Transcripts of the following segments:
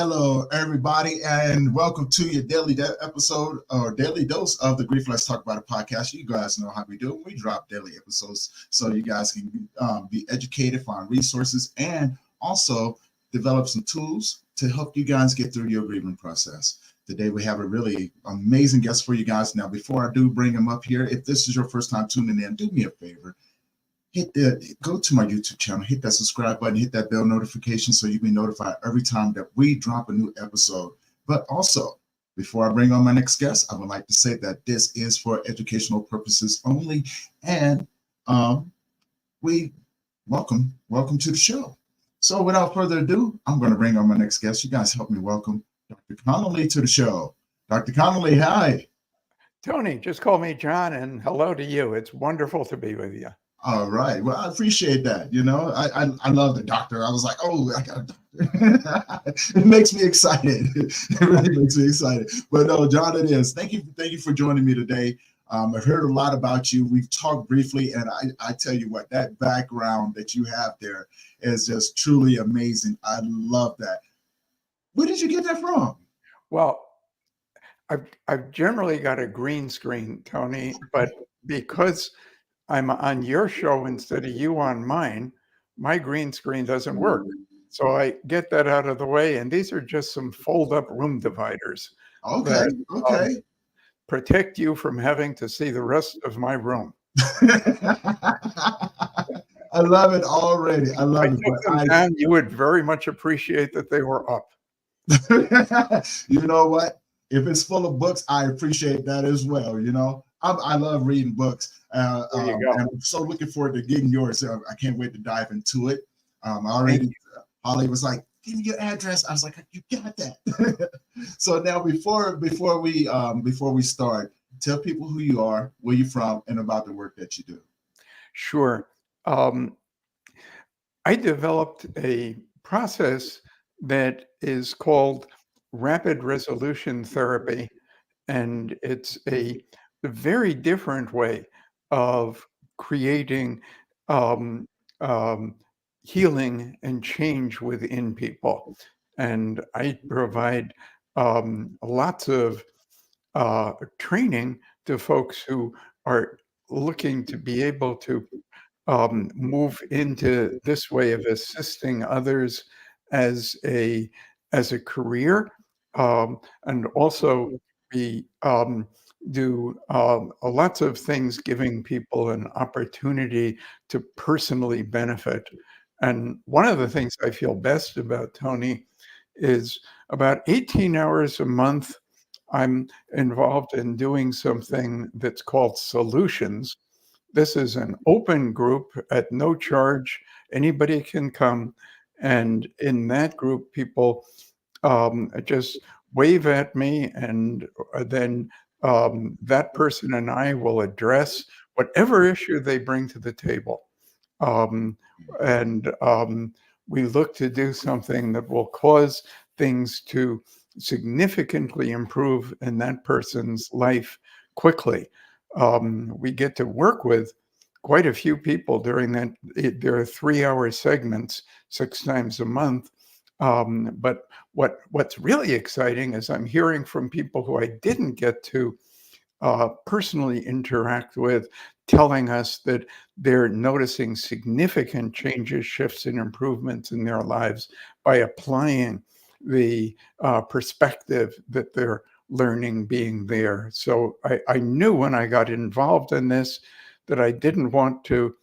Hello, everybody, and welcome to your daily episode or daily dose of the Grief Let's Talk About It podcast. You guys know how we do it. We drop daily episodes so you guys can be educated, find resources, and also develop some tools to help you guys get through your grieving process. Today, we have a really amazing guest for you guys. Now, before I do bring him up here, if this is your first time tuning in, do me a favor. Go to my YouTube channel, hit that subscribe button, hit that bell notification so you can be notified every time that we drop a new episode. But also, before I bring on my next guest, I would like to say that this is for educational purposes only. And we welcome to the show. So without further ado, I'm going to bring on my next guest. You guys help me welcome Dr. Connelly to the show. Dr. Connelly, hi. Tony, just call me John, and hello to you. It's wonderful to be with you. All right. Well, I appreciate that. You know, I love the doctor. I was like, oh, I got a doctor. It makes me excited. It really makes me excited. But no, John, it is. Thank you for joining me today. I've heard a lot about you. We've talked briefly, and I tell you what, that background that you have there is just truly amazing. I love that. Where did you get that from? Well, I've generally got a green screen, Tony, but because I'm on your show instead of you on mine, my green screen doesn't work. So I get that out of the way. And these are just some fold-up room dividers. Okay. That, protect you from having to see the rest of my room. I love it already. I love it. And you would very much appreciate that they were up. You know what? If it's full of books, I appreciate that as well. You know, I love reading books. And I'm so looking forward to getting yours. I can't wait to dive into it. Holly was like, give me your address. I was like, you got that. So now before we start, tell people who you are, where you're from, and about the work that you do. Sure. I developed a process that is called rapid resolution therapy, and it's a very different way of creating healing and change within people. And I provide lots of training to folks who are looking to be able to move into this way of assisting others as a career, and also we do lots of things giving people an opportunity to personally benefit. And one of the things I feel best about, Tony, is about 18 hours a month, I'm involved in doing something that's called Solutions. This is an open group at no charge. Anybody can come. And in that group, people just wave at me, and then that person and I will address whatever issue they bring to the table. We look to do something that will cause things to significantly improve in that person's life quickly. We get to work with quite a few people during that. There are 3-hour segments 6 times a month. But what's really exciting is I'm hearing from people who I didn't get to personally interact with, telling us that they're noticing significant changes, shifts, and improvements in their lives by applying the perspective that they're learning being there. So I knew when I got involved in this that I didn't want to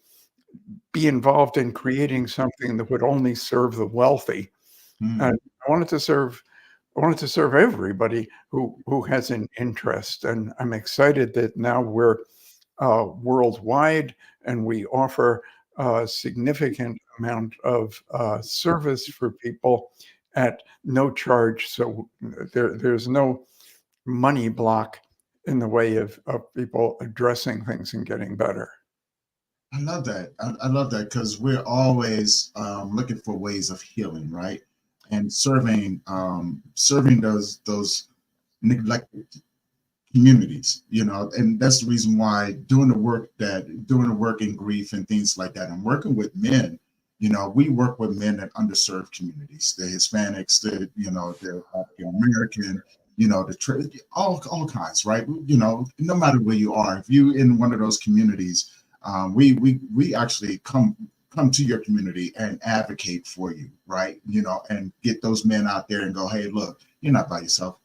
be involved in creating something that would only serve the wealthy. And I wanted to serve everybody who has an interest. And I'm excited that now we're worldwide, and we offer a significant amount of service for people at no charge. So there's no money block in the way of people addressing things and getting better. I love that. I love that, because we're always looking for ways of healing, right? And serving those neglected communities, you know, and that's the reason why doing the work in grief and things like that. I'm working with men We work with men in underserved communities, the Hispanics, the African American, all kinds, right? No matter where you are, if you in one of those communities, we actually come to your community and advocate for you, right? And get those men out there and go, hey, look, you're not by yourself.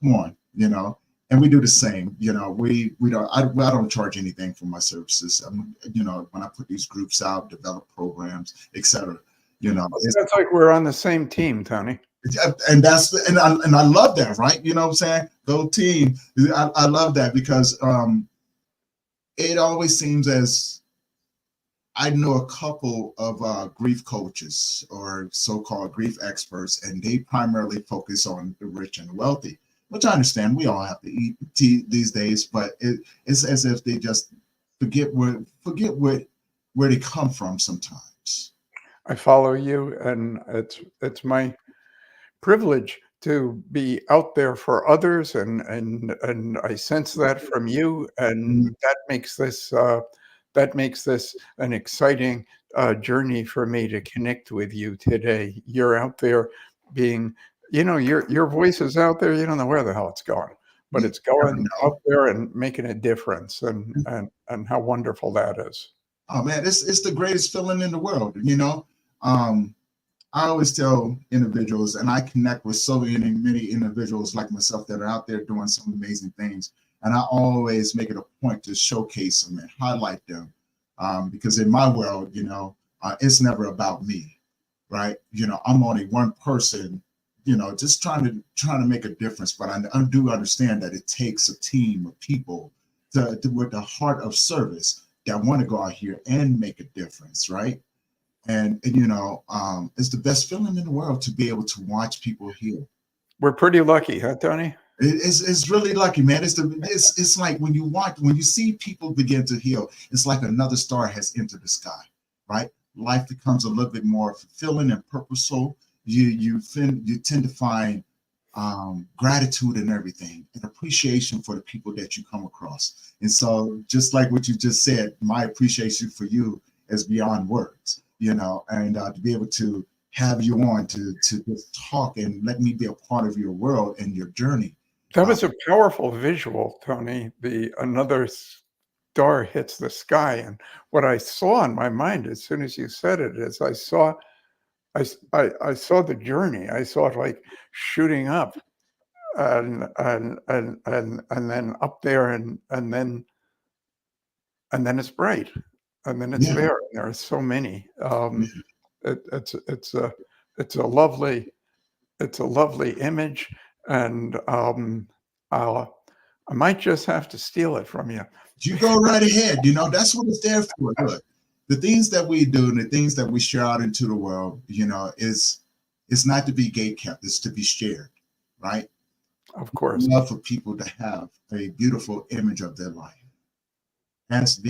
Come on, and we do the same. We don't. I don't charge anything for my services. When I put these groups out, develop programs, etc. It's like we're on the same team, Tony. And I love that, right? You know what I'm saying? Go team. I love that because it always seems as I know a couple of grief coaches or so-called grief experts, and they primarily focus on the rich and the wealthy, which I understand. We all have to eat these days, but it's as if they just forget where they come from sometimes. I follow you, and it's my privilege to be out there for others, and I sense that from you, and that makes this an exciting journey for me to connect with you today. You're out there being, your voice is out there. You don't know where the hell it's going, but it's going out there and making a difference, and how wonderful that is. Oh man, it's the greatest feeling in the world. I always tell individuals, and I connect with so many individuals like myself that are out there doing some amazing things. And I always make it a point to showcase them and highlight them. Because in my world, it's never about me, right? I'm only one person, just trying to make a difference. But I do understand that it takes a team of people with the heart of service that want to go out here and make a difference, right? And it's the best feeling in the world to be able to watch people heal. We're pretty lucky, huh, Tony? It's really lucky, man. It's like when you see people begin to heal, it's like another star has entered the sky, right? Life becomes a little bit more fulfilling and purposeful. You tend to find gratitude in everything and appreciation for the people that you come across. And so, just like what you just said, my appreciation for you is beyond words. And to be able to have you on to just talk and let me be a part of your world and your journey. That was a powerful visual, Tony. Another star hits the sky, and what I saw in my mind as soon as you said it is I saw the journey. I saw it like shooting up, and then up there, and then it's bright, and then it's there. And there are so many. It's a lovely image, and I might just have to steal it from you. You go right ahead. That's what it's there for. Look, the things that we do and the things that we share out into the world, it's not to be gatekept. It's to be shared, right? Of course. Love for people to have a beautiful image of their life as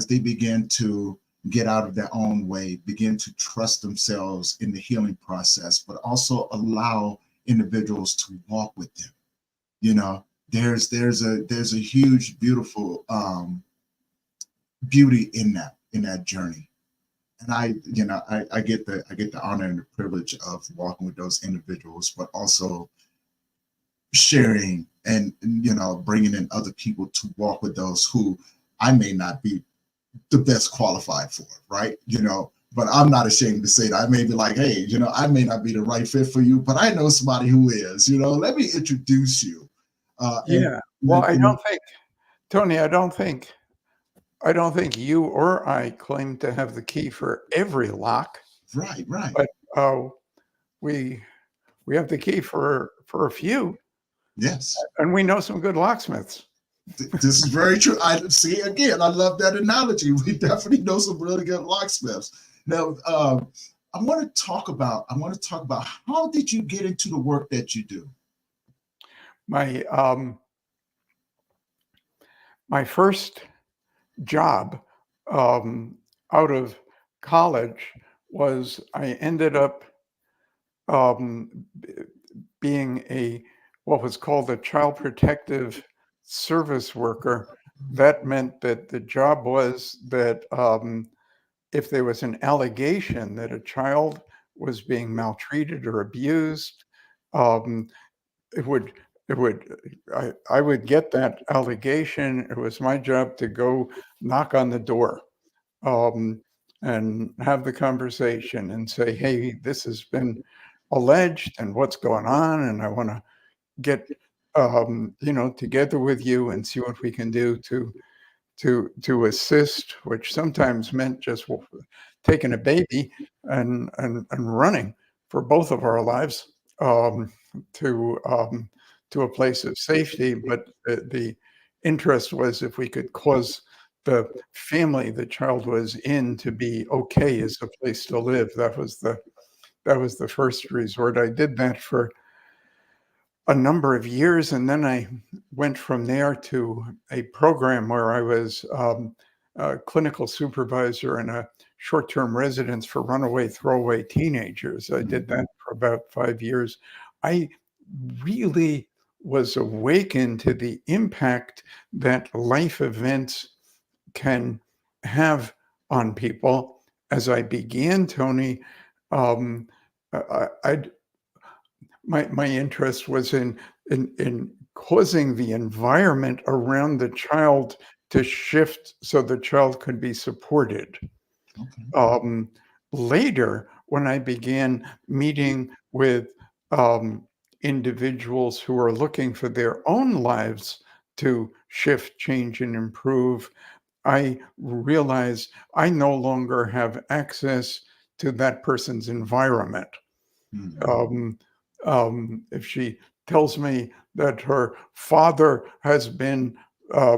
they begin to get out of their own way, begin to trust themselves in the healing process, but also allow individuals to walk with them. There's a huge, beautiful beauty in that journey. And I get the honor and the privilege of walking with those individuals, but also sharing and bringing in other people to walk with those who I may not be the best qualified for, right? But I'm not ashamed to say that. I may be like, hey, I may not be the right fit for you, but I know somebody who is. Let me introduce you. Well, I don't think, Tony, I don't think you or I claim to have the key for every lock. Right. But we have the key for a few. Yes. And we know some good locksmiths. This is very true. I see again. I love that analogy. We definitely know some really good locksmiths. Now, I want to talk about how did you get into the work that you do? My first job out of college was I ended up being what was called a child protective service worker. That meant that the job was that if there was an allegation that a child was being maltreated or abused, um, it would it would I would get that allegation. It was my job to go knock on the door, um, and have the conversation and say, "Hey, this has been alleged, and what's going on, and I want to get together with you and see what we can do to assist," which sometimes meant just taking a baby and running for both of our lives, um, to um, to a place of safety. But the interest was if we could cause the family the child was in to be okay as a place to live. That was the first resort. I did that for a number of years, and then I went from there to a program where I was a clinical supervisor in a short-term residence for runaway, throwaway teenagers. I did that for about 5 years. I really was awakened to the impact that life events can have on people. As I began, Tony, um, I my interest was in causing the environment around the child to shift so the child could be supported. Okay. Um, Later, when I began meeting with individuals who are looking for their own lives to shift, change, and improve, I realized I no longer have access to that person's environment. Mm. um, if she tells me that her father has been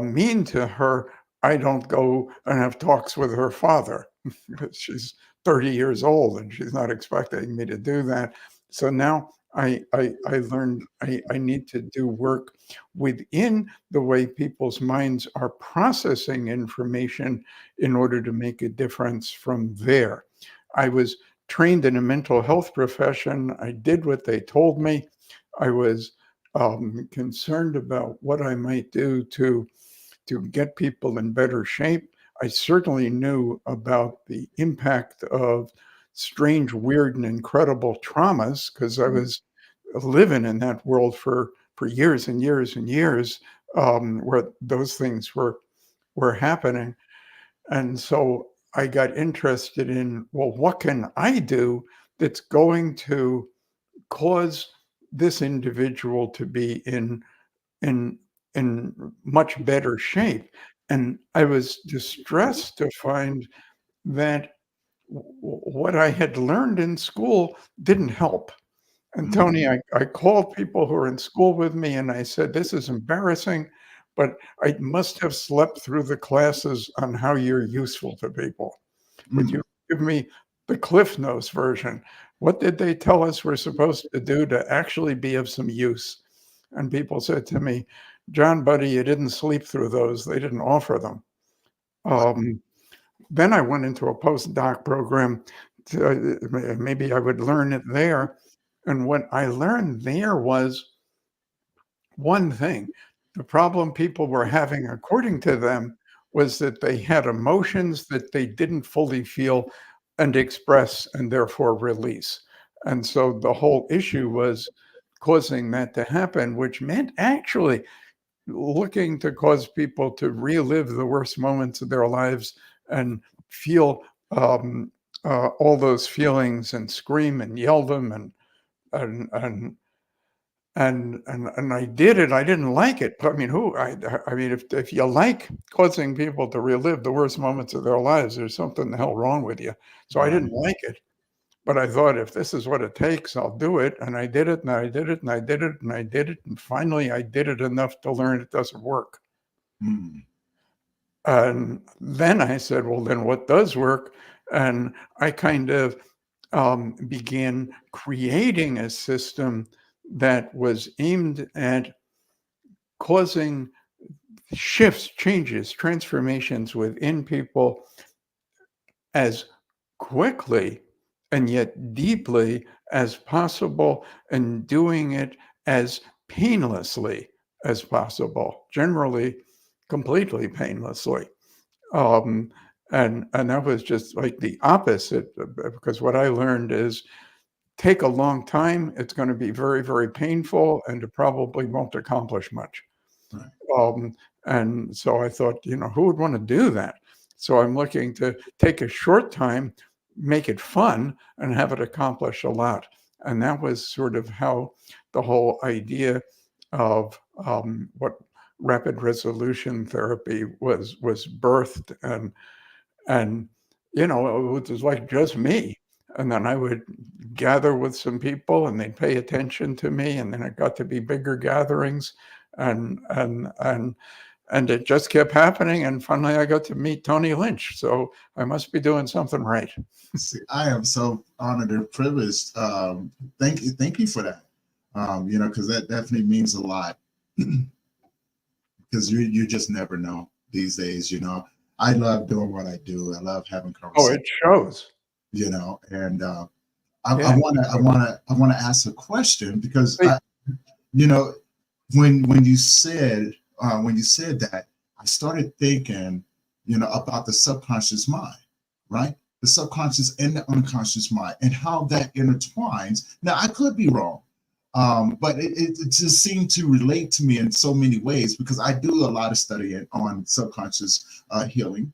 mean to her, I don't go and have talks with her father. She's 30 years old and she's not expecting me to do that. So now I learned I need to do work within the way people's minds are processing information in order to make a difference from there. I was trained in a mental health profession. I did what they told me. I was concerned about what I might do to get people in better shape. I certainly knew about the impact of strange, weird, and incredible traumas because I was living in that world for years and years and years, where those things were happening. And so I got interested in, well, what can I do that's going to cause this individual to be in in much better shape? And I was distressed to find that what I had learned in school didn't help. And Mm. Tony, I called people who were in school with me and I said, "This is embarrassing, but I must have slept through the classes on how you're useful to people. Would Mm. you give me the Cliff Notes version? What did they tell us we're supposed to do to actually be of some use?" And people said to me, "John, buddy, you didn't sleep through those. They didn't offer them." Wow. Then I went into a postdoc program. Maybe I would learn it there. And what I learned there was one thing. The problem people were having, according to them, was that they had emotions that they didn't fully feel and express and therefore release. And so the whole issue was causing that to happen, which meant actually looking to cause people to relive the worst moments of their lives and feel all those feelings and scream and yell them and and and I did it. I didn't like it. I mean, I mean, if you like causing people to relive the worst moments of their lives, there's something the hell wrong with you. So I didn't Right. like it. But I thought if this is what it takes, I'll do it. And I did it and I did it and I did it and I did it. And finally I did it enough to learn it doesn't work. Mm. And then I said, well, then what does work? And I kind of began creating a system that was aimed at causing shifts, changes, transformations within people as quickly and yet deeply as possible, and doing it as painlessly as possible, generally completely painlessly. Um, And that was just like the opposite, because what I learned is take a long time, it's going to be very, very painful, and it probably won't accomplish much. Right. Um, and so I thought, who would want to do that? So I'm looking to take a short time, make it fun, and have it accomplish a lot. And that was sort of how the whole idea of what rapid resolution therapy was birthed. And it was like just me. And then I would gather with some people, and they'd pay attention to me, and then it got to be bigger gatherings, and it just kept happening. And finally, I got to meet Tony Lynch. So I must be doing something right. See, I am so honored and privileged. Thank you for that. Because that definitely means a lot. Because you just never know these days. I love doing what I do. I love having Oh, conversations. it shows. And I Yeah. want to ask a question because Please. you know, when you said that, I started thinking, about the subconscious mind, right? The subconscious and the unconscious mind, and how that intertwines. Now, I could be wrong, but it just seemed to relate to me in so many ways because I do a lot of studying on subconscious healing,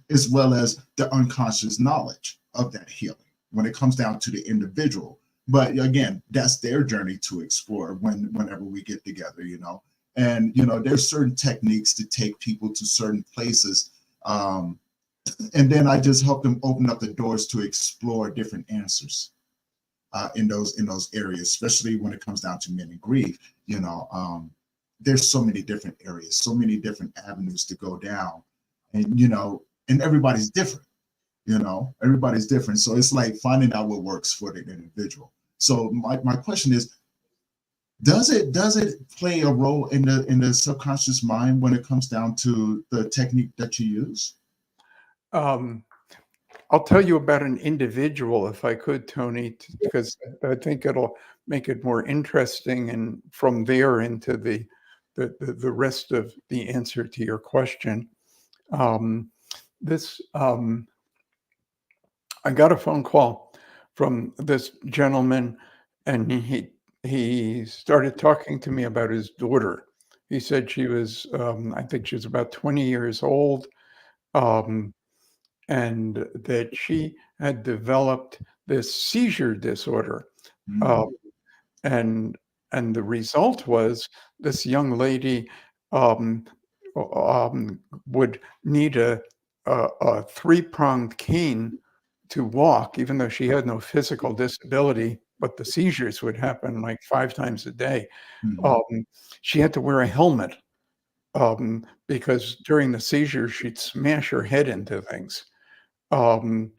as well as the unconscious knowledge of that healing when it comes down to the individual. But again, that's their journey to explore whenever we get together. And there's certain techniques to take people to certain places. And then I just help them open up the doors to explore different answers in those areas, especially when it comes down to men and grief. There's so many different areas, so many different avenues to go down, and everybody's different. Everybody's different, so it's like finding out what works for the individual. So my question is, does it play a role in the subconscious mind when it comes down to the technique that you use? Um, I'll tell you about an individual, if I could, Tony, because I think it'll make it more interesting, and from there into the rest of the answer to your question. Um, this I got a phone call from this gentleman, and he started talking to me about his daughter. He said she was, I think she was about 20 years old, um, and that she had developed this seizure disorder. Uh, Mm, and and the result was this young lady um, would need a three-pronged cane to walk, even though she had no physical disability, but the seizures would happen like 5 times a day. mhm, Um, she had to wear a helmet because during the seizure she'd smash her head into things. Um,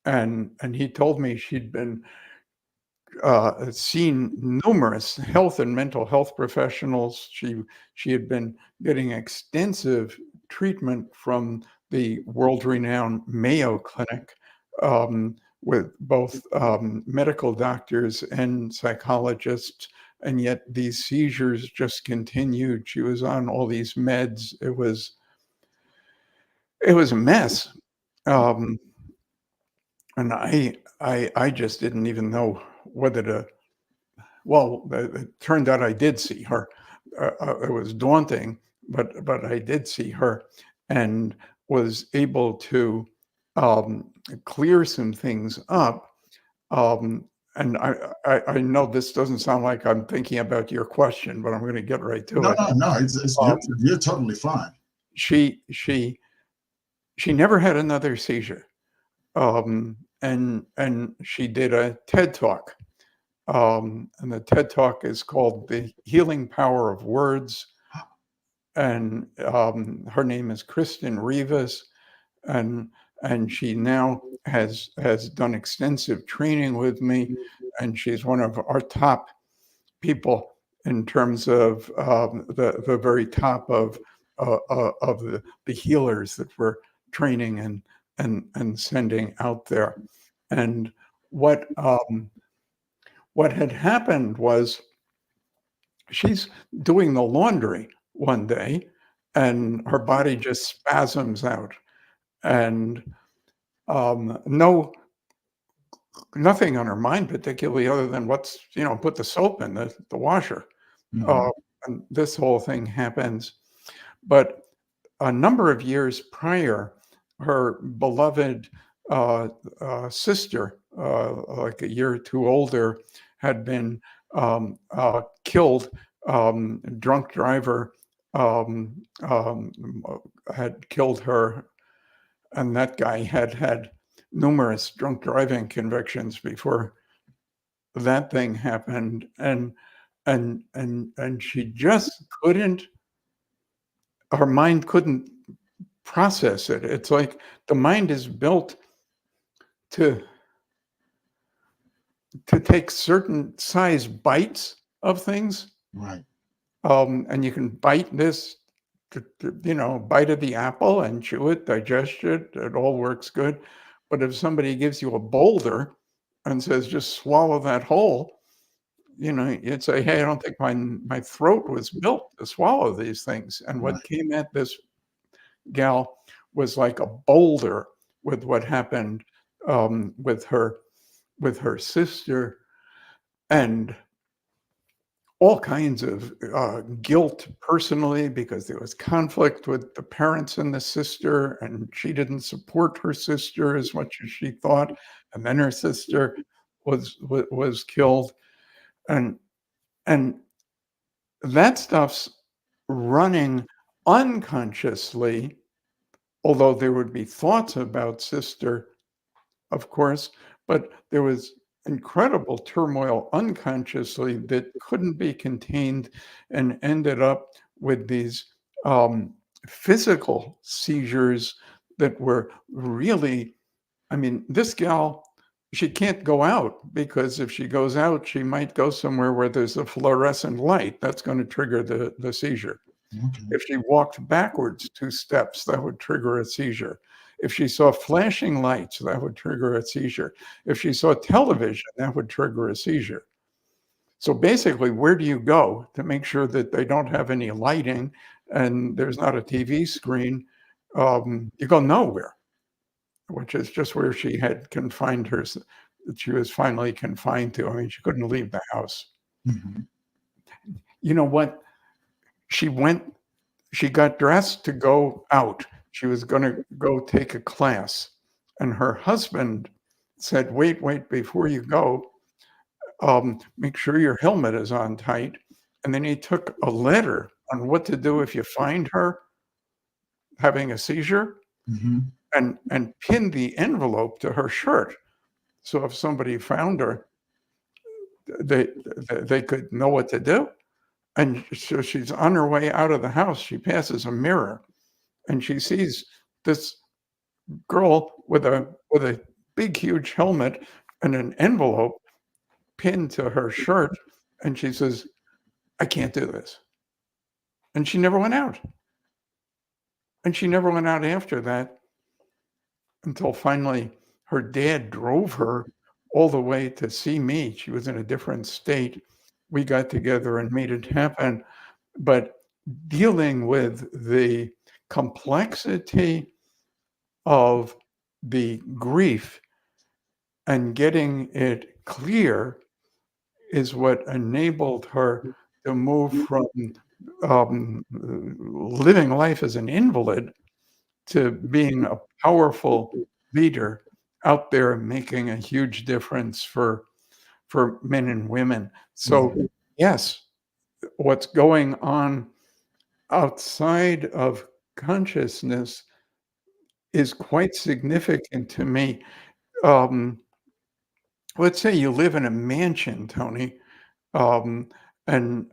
and he told me she'd been seen numerous health and mental health professionals. She had been getting extensive treatment from the world-renowned Mayo Clinic with both medical doctors and psychologists, and yet these seizures just continued. She was on all these meds. It was a mess. Um, and I just didn't even know whether to. Well, it turned out I did see her. It was daunting, but I did see her and was able to um, clear some things up. Um, and I know this doesn't sound like I'm thinking about your question, but I'm going to get right to no, it. no, no. It's Um, you're totally fine. she she she never had another seizure, and she did a TED talk. And the TED Talk is called "The Healing Power of Words." And her name is Kristen Rivas, and she now has done extensive training with me, and she's one of our top people in terms of the very top of the healers that we're training and sending out there. And what what had happened was she's doing the laundry one day, and her body just spasms out. and no, nothing on her mind particularly other than put the soap in the washer. Hmm. Uh, and this whole thing happens. But a number of years prior, her beloved sister, like a year or two older, had been killed. Drunk driver had killed her, and that guy had had numerous drunk driving convictions before that thing happened, and she just couldn't. Her mind couldn't process it. It's like the mind is built to take certain size bites of things, Right. and you can bite this, bite of the apple and chew it, digest it. It all works good. But if somebody gives you a boulder and says just swallow that whole, you'd say, hey, I don't think my throat was built to swallow these things. And Right. what came at this gal was like a boulder with what happened with her sister, and all kinds of guilt personally, because there was conflict with the parents and the sister, and she didn't support her sister as much as she thought, and then her sister was killed, and and that stuff's running unconsciously, although there would be thoughts about sister, of course, but there was incredible turmoil unconsciously that couldn't be contained, and ended up with these physical seizures that were really, I mean, this gal, she can't go out, because if she goes out, she might go somewhere where there's a fluorescent light. That's going to trigger the seizure. Okay. If she walked backwards 2 steps, that would trigger a seizure. If she saw flashing lights, that would trigger a seizure. If she saw television, that would trigger a seizure. So basically, where do you go to make sure that they don't have any lighting and there's not a TV screen? You go nowhere, which is just where she had confined her. She was finally confined to. I mean, she couldn't leave the house. Hmm. You know what? She went She got dressed to go out. She was going to go take a class. And her husband said, wait, before you go, make sure your helmet is on tight. And then he took a letter on what to do if you find her having a seizure, Hmm. and pinned the envelope to her shirt. So if somebody found her, they, they could know what to do. And so she's on her way out of the house. She passes a mirror and she sees this girl with a big huge helmet and an envelope pinned to her shirt, and she says, I can't do this. And she never went out. And she never went out after that, until finally her dad drove her all the way to see me. She was in a different state. We got together and made it happen. But dealing with the complexity of the grief and getting it clear is what enabled her to move from living life as an invalid to being a powerful leader out there, making a huge difference for men and women. So Yeah. yes, what's going on outside of consciousness is quite significant to me. Um, let's say you live in a mansion, Tony, um, and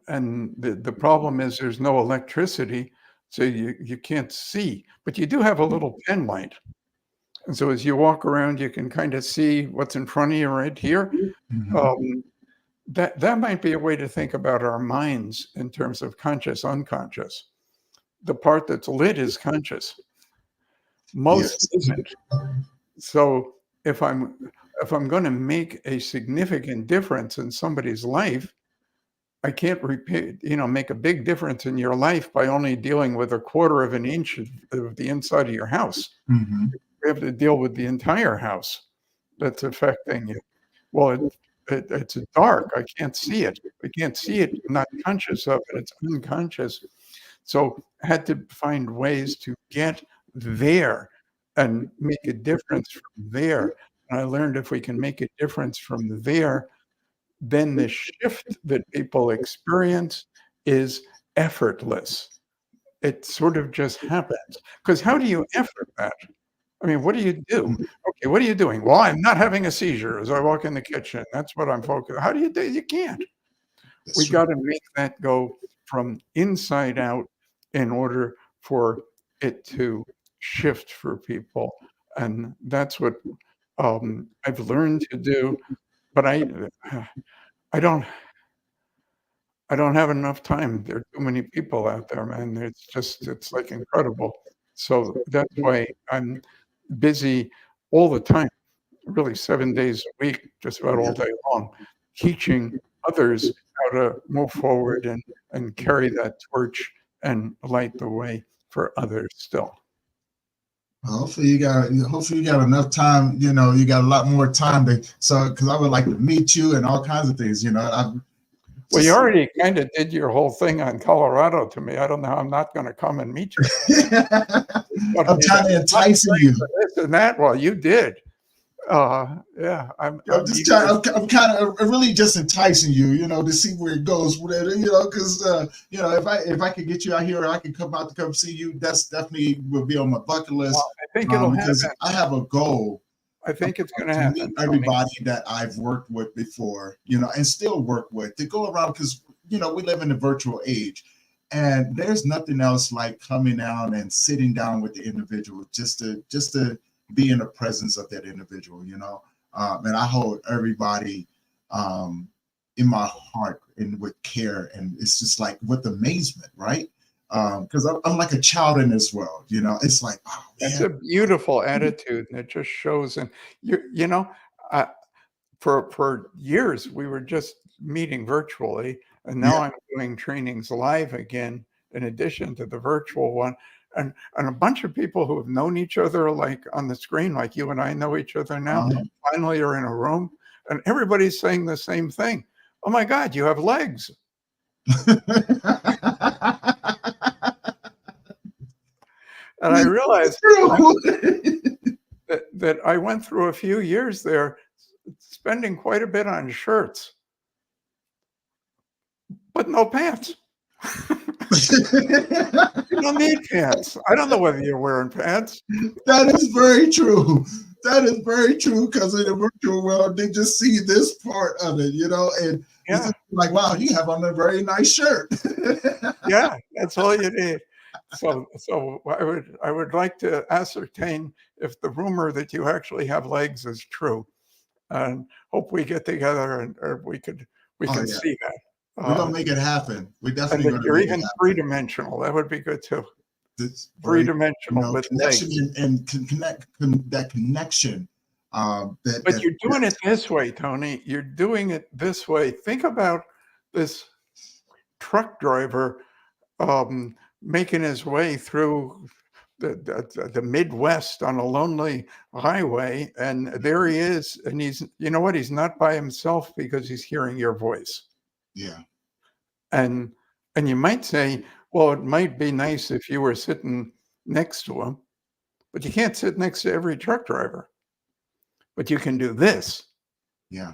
the problem is there's no electricity, so you can't see, but you do have a little pen light. And so as you walk around, you can kind of see what's in front of you right here. Hmm. Um, that might be a way to think about our minds in terms of conscious, unconscious. The part that's lit is conscious. Most Yes. isn't. So if I'm going to make a significant difference in somebody's life, I can't repeat, make a big difference in your life by only dealing with a quarter of an inch of the inside of your house. Hmm. We have to deal with the entire house that's affecting you. Well, it's dark. I can't see it. I can't see it. I'm not conscious of it. It's unconscious. So I had to find ways to get there and make a difference from there. And I learned if we can make a difference from there, then the shift that people experience is effortless. It sort of just happens. Because how do you effort that? I mean, what do you do? Okay, what are you doing? Well, I'm not having a seizure as I walk in the kitchen. That's what I'm focused. How do you do? You can't. That's We true. got to make that go from inside out in order for it to shift for people, and that's what I've learned to do. But I don't I don't have enough time. There are too many people out there, man. It's like incredible. So that's why I'm busy all the time, really 7 days a week, just about Yeah. all day long, teaching others how to move forward and carry that torch and light the way for others still. Hopefully you got enough time. You got a lot more time because I would like to meet you and all kinds of things. I Well, you just already kind of did your whole thing on Colorado to me. I don't know how I'm not going to come and meet you. I'm trying to entice you. This and that. Well, you did. Yeah, I'm I'm just eager. trying. I'm kind of really just enticing you, to see where it goes. Because if I could get you out here, or I could come out to come see you. That's definitely will be on my bucket list. Well, I think it'll Because happen. I have a goal I think it's going to to meet happen, Tony. everybody that I've worked with before, and still work with, to go around because we live in a virtual age, and there's nothing else like coming down and sitting down with the individual just to be in the presence of that individual. And I hold everybody in my heart and with care, and it's just like with amazement, right? Because I'm like a child in this world. It's like, oh That's man. a beautiful attitude, and it just shows. And uh, for years we were just meeting virtually, and Yeah. now I'm doing trainings live again, in addition to the virtual one. And a bunch of people who have known each other, like on the screen, like you and I know each other now, Uh-huh. finally are in a room, and everybody's saying the same thing. Oh my God, you have legs. And I realized True. that I went through a few years there spending quite a bit on shirts, but no pants. You don't need pants. I don't know whether you're wearing pants. That is very true. That is very true because in the virtual world, they just see this part of it, and it's Yeah, just like, wow, you have on a very nice shirt. yeah, that's all you need. So I would like to ascertain if the rumor that you actually have legs is true, and hope we get together and or we Oh can yeah, see that. we're Uh, gonna make it happen. We're and definitely that gonna you're make it even happen. three-dimensional. That would be good too. This very, Three-dimensional with connection legs. and that connection. That But that you're doing it this way, Tony. You're doing it this way. Think about this truck driver making his way through the Midwest on a lonely highway, and there he is, and you know what? He's not by himself because he's hearing your voice. yeah, And and you might say, well, it might be nice if you were sitting next to him, but you can't sit next to every truck driver. But you can do this. yeah,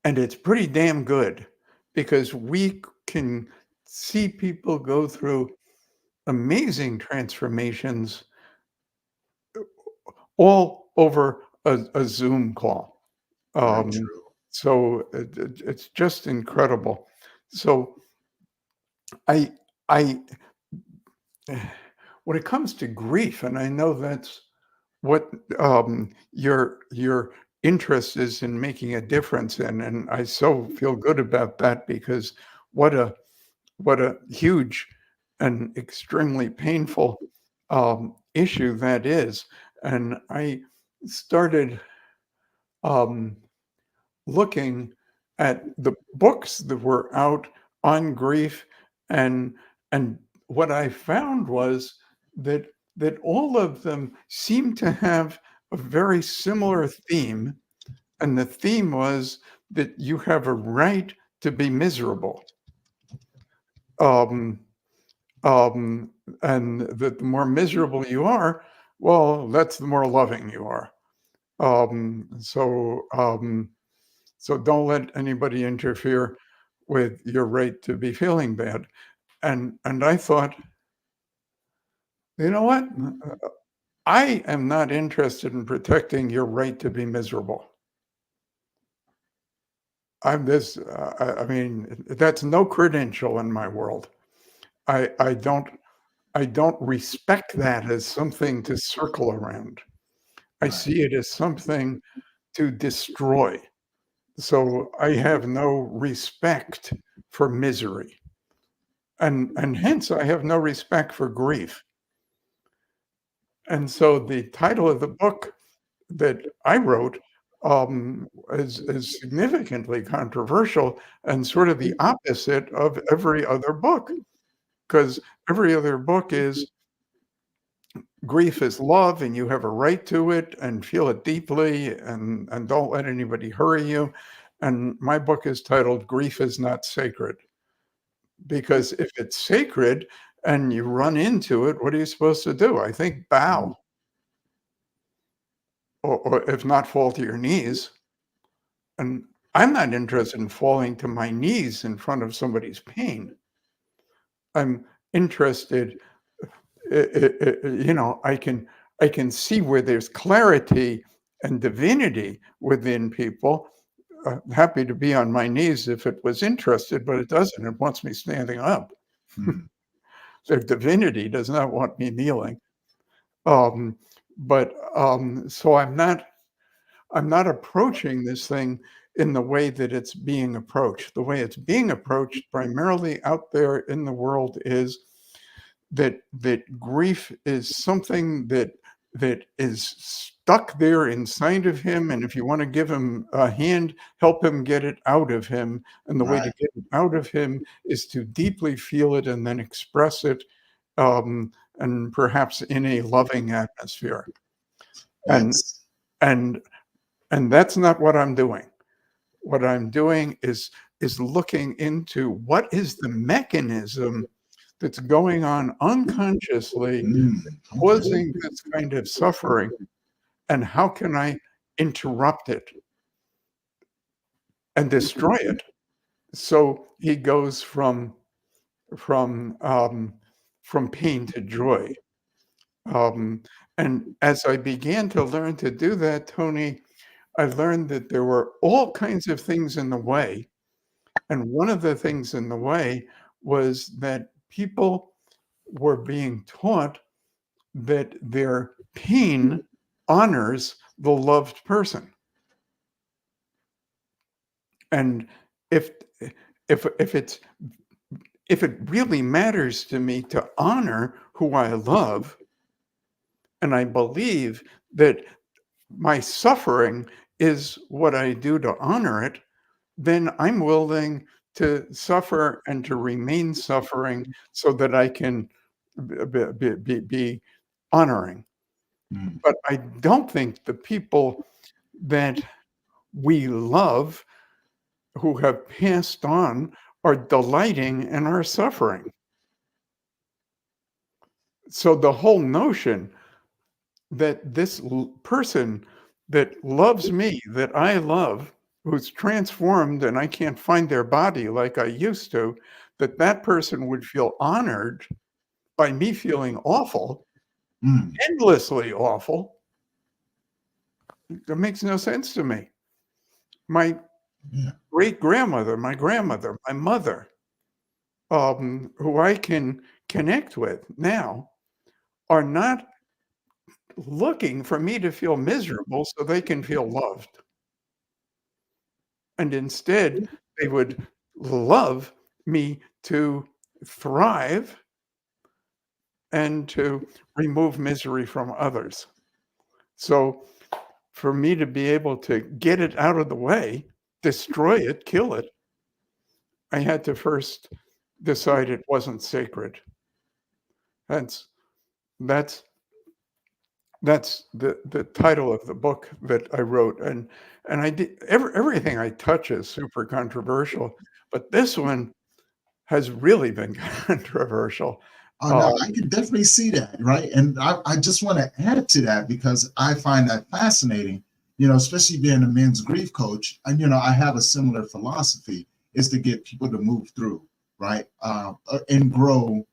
And it's pretty damn good because we can see people go through amazing transformations all over a Zoom call. very Um, true. so it's just incredible. So I, I, when it comes to grief, and I know that's what your interest is in making a difference in, and I so feel good about that because what a what a huge and extremely painful issue that is. And I started um, looking at the books that were out on grief, and and what I found was that all of them seemed to have a very similar theme, and the theme was that you have a right to be miserable. Um, um, and that the more miserable you are, well, that's the more loving you are. Um, so um, so don't let anybody interfere with your right to be feeling bad. And I thought, you know what? I am not interested in protecting your right to be miserable. I'm this. I mean, that's no credential in my world. I don't. I don't respect that as something to circle around. I Right. see it as something to destroy. So I have no respect for misery. And hence I have no respect for grief. And so the title of the book that I wrote is significantly controversial and sort of the opposite of every other book, because every other book is grief is love and you have a right to it and feel it deeply and don't let anybody hurry you. And my book is titled Grief is Not Sacred, because if it's sacred and you run into it, what are you supposed to do? I think bow, or if not, fall to your knees. And I'm not interested in falling to my knees in front of somebody's pain. I'm interested, I can see where there's clarity and divinity within people. Happy to be on my knees if it was interested, but it doesn't. It wants me standing up. Mm. Their divinity does not want me kneeling. Um, so I'm not approaching this thing in the way that it's being approached. The way it's being approached primarily out there in the world is that grief is something that is stuck there inside of him, and if you want to give him a hand, help him get it out of him. And the way to Right. get it out of him is to deeply feel it and then express it, and perhaps in a loving atmosphere. And Yes. and and that's not what I'm doing. What I'm doing is looking into what is the mechanism that's going on unconsciously, Okay. causing this kind of suffering, and how can I interrupt it and destroy it? So he goes from um, from pain to joy. Um, and as I began to learn to do that, Tony, I learned that there were all kinds of things in the way. And one of the things in the way was that people were being taught that their pain honors the loved person. And if if it's if it really matters to me to honor who I love, and I believe that my suffering is what I do to honor it, then I'm willing to suffer and to remain suffering so that I can be honoring. Mm. But I don't think the people that we love who have passed on are delighting in our suffering. So the whole notion that this person that loves me, that I love, who's transformed and I can't find their body like I used to, that person would feel honored by me feeling awful, Mm. endlessly awful, that makes no sense to me. My Yeah. great grandmother, my grandmother, my mother, who I can connect with now, are not looking for me to feel miserable so they can feel loved. And instead, they would love me to thrive and to remove misery from others. So for me to be able to get it out of the way destroy it, kill it. I had to first decide it wasn't sacred. That's that's that's the title of the book that I wrote, and I did everything I touch is super controversial, but this one has really been controversial. Oh no, I Um, can definitely see that, right? And I just want to add to that because I find that fascinating, especially being a men's grief coach. And, I have a similar philosophy is to get people to move through, right? And grow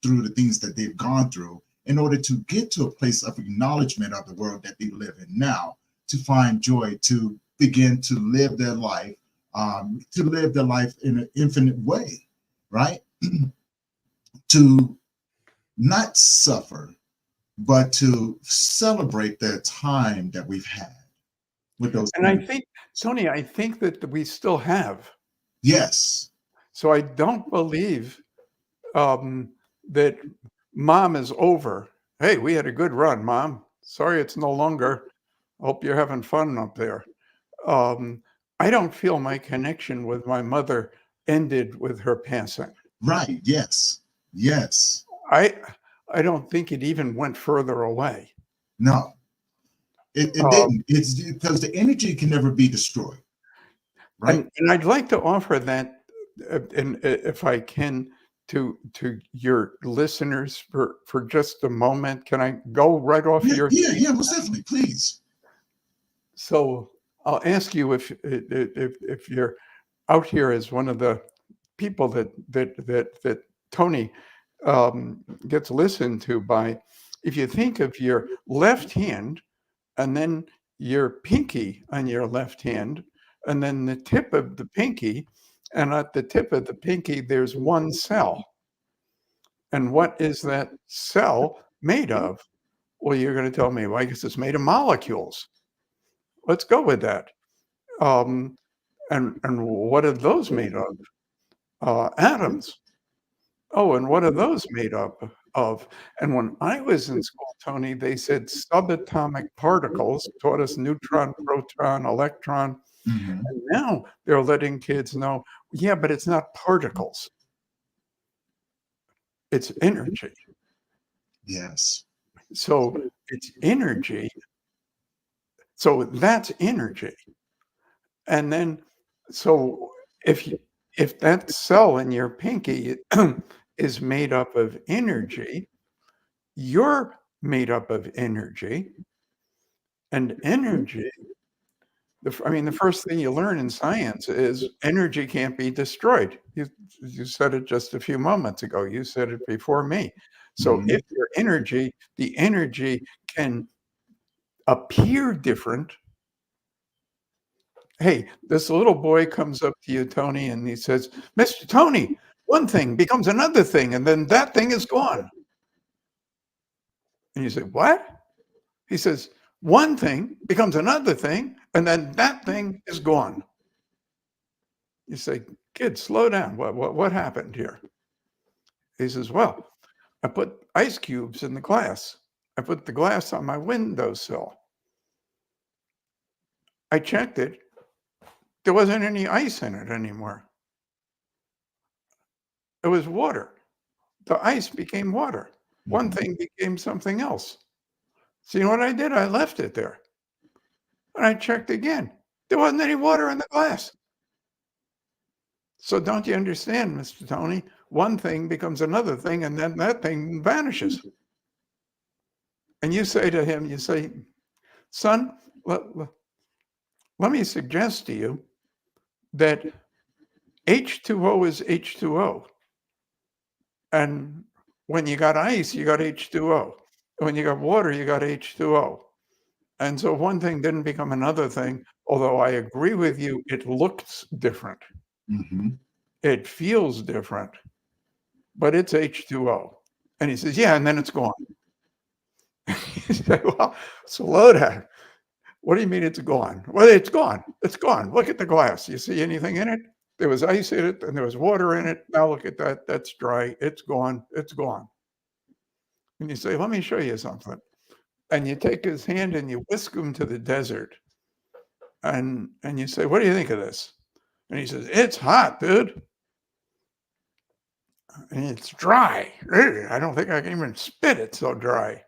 through the things that they've gone through in order to get to a place of acknowledgement of the world that they live in now, to find joy, to begin to live their life in an infinite way, right? To not suffer, but to celebrate the time that we've had with those and I individuals. think, Tony, I think that we still have. Yes. So I don't believe um, that mom is over. Hey, we had a good run, mom. Sorry, it's no longer. Hope you're having fun up there. Um, I don't feel my connection with my mother ended with her passing. Right. Yes. Yes. I I don't think it even went further away. No, it Uh, didn't. It's because the energy can never be destroyed. Right. and I'd like to offer that, and if I can, to your listeners for just a moment. Can I go right off Yeah. your Yeah. thing? Yeah. Most definitely. Please. So I'll ask you if you're out here as one of the people that Tony gets listened to by. If you think of your left hand and then your pinky on your left hand, and then the tip of the pinky, and at the tip of the pinky, there's one cell. And what is that cell made of? Well, you're going to tell me, well, I guess it's made of molecules. Let's go with that. Um, and what are those made of? Atoms. Oh, and what are those made up of? And when I was in school, Tony, they said subatomic particles, taught us neutron, proton, electron. Hmm. And now they're letting kids know, yeah, but it's not particles, it's energy. Yes. So it's energy. So that's energy. And then, so if you, if that cell in your pinky is made up of energy, you're made up of energy, and energy. I mean, the first thing you learn in science is energy can't be destroyed. You said it just a few moments ago. You said it before me. So Hmm. if your energy, the energy can appear different. Hey, this little boy comes up to you, Tony, and he says, Mr. Tony, one thing becomes another thing, and then that thing is gone. And you say, what? He says, one thing becomes another thing, and then that thing is gone. You say, kid, slow down. What happened here? He says, well, I put ice cubes in the glass. I put the glass on my windowsill. I checked it. There wasn't any ice in it anymore. It was water. The ice became water. One Hmm. thing became something else. So you know what I did? I left it there. And I checked again. There wasn't any water in the glass. So don't you understand, Mr. Tony? One thing becomes another thing, and then that thing vanishes. And you say to him, you say, son, let me suggest to you that H2O is H2O. And when you got ice, you got H2O. When you got water, you got H2O. And so one thing didn't become another thing, although I agree with you, it looks different. Hmm. It feels different, but it's H2O. And he says, yeah, and then it's gone. You say, well, slow down. What do you mean it's gone? Well, it's gone. It's gone. Look at the glass. You see anything in it? There was ice in it and there was water in it. Now look at that. That's dry. It's gone. It's gone. And you say, let me show you something. And you take his hand and you whisk him to the desert. and you say, "What do you think of this?" And he says, "It's hot, dude. And it's dry. Ugh, I don't think I can even spit. It's so dry."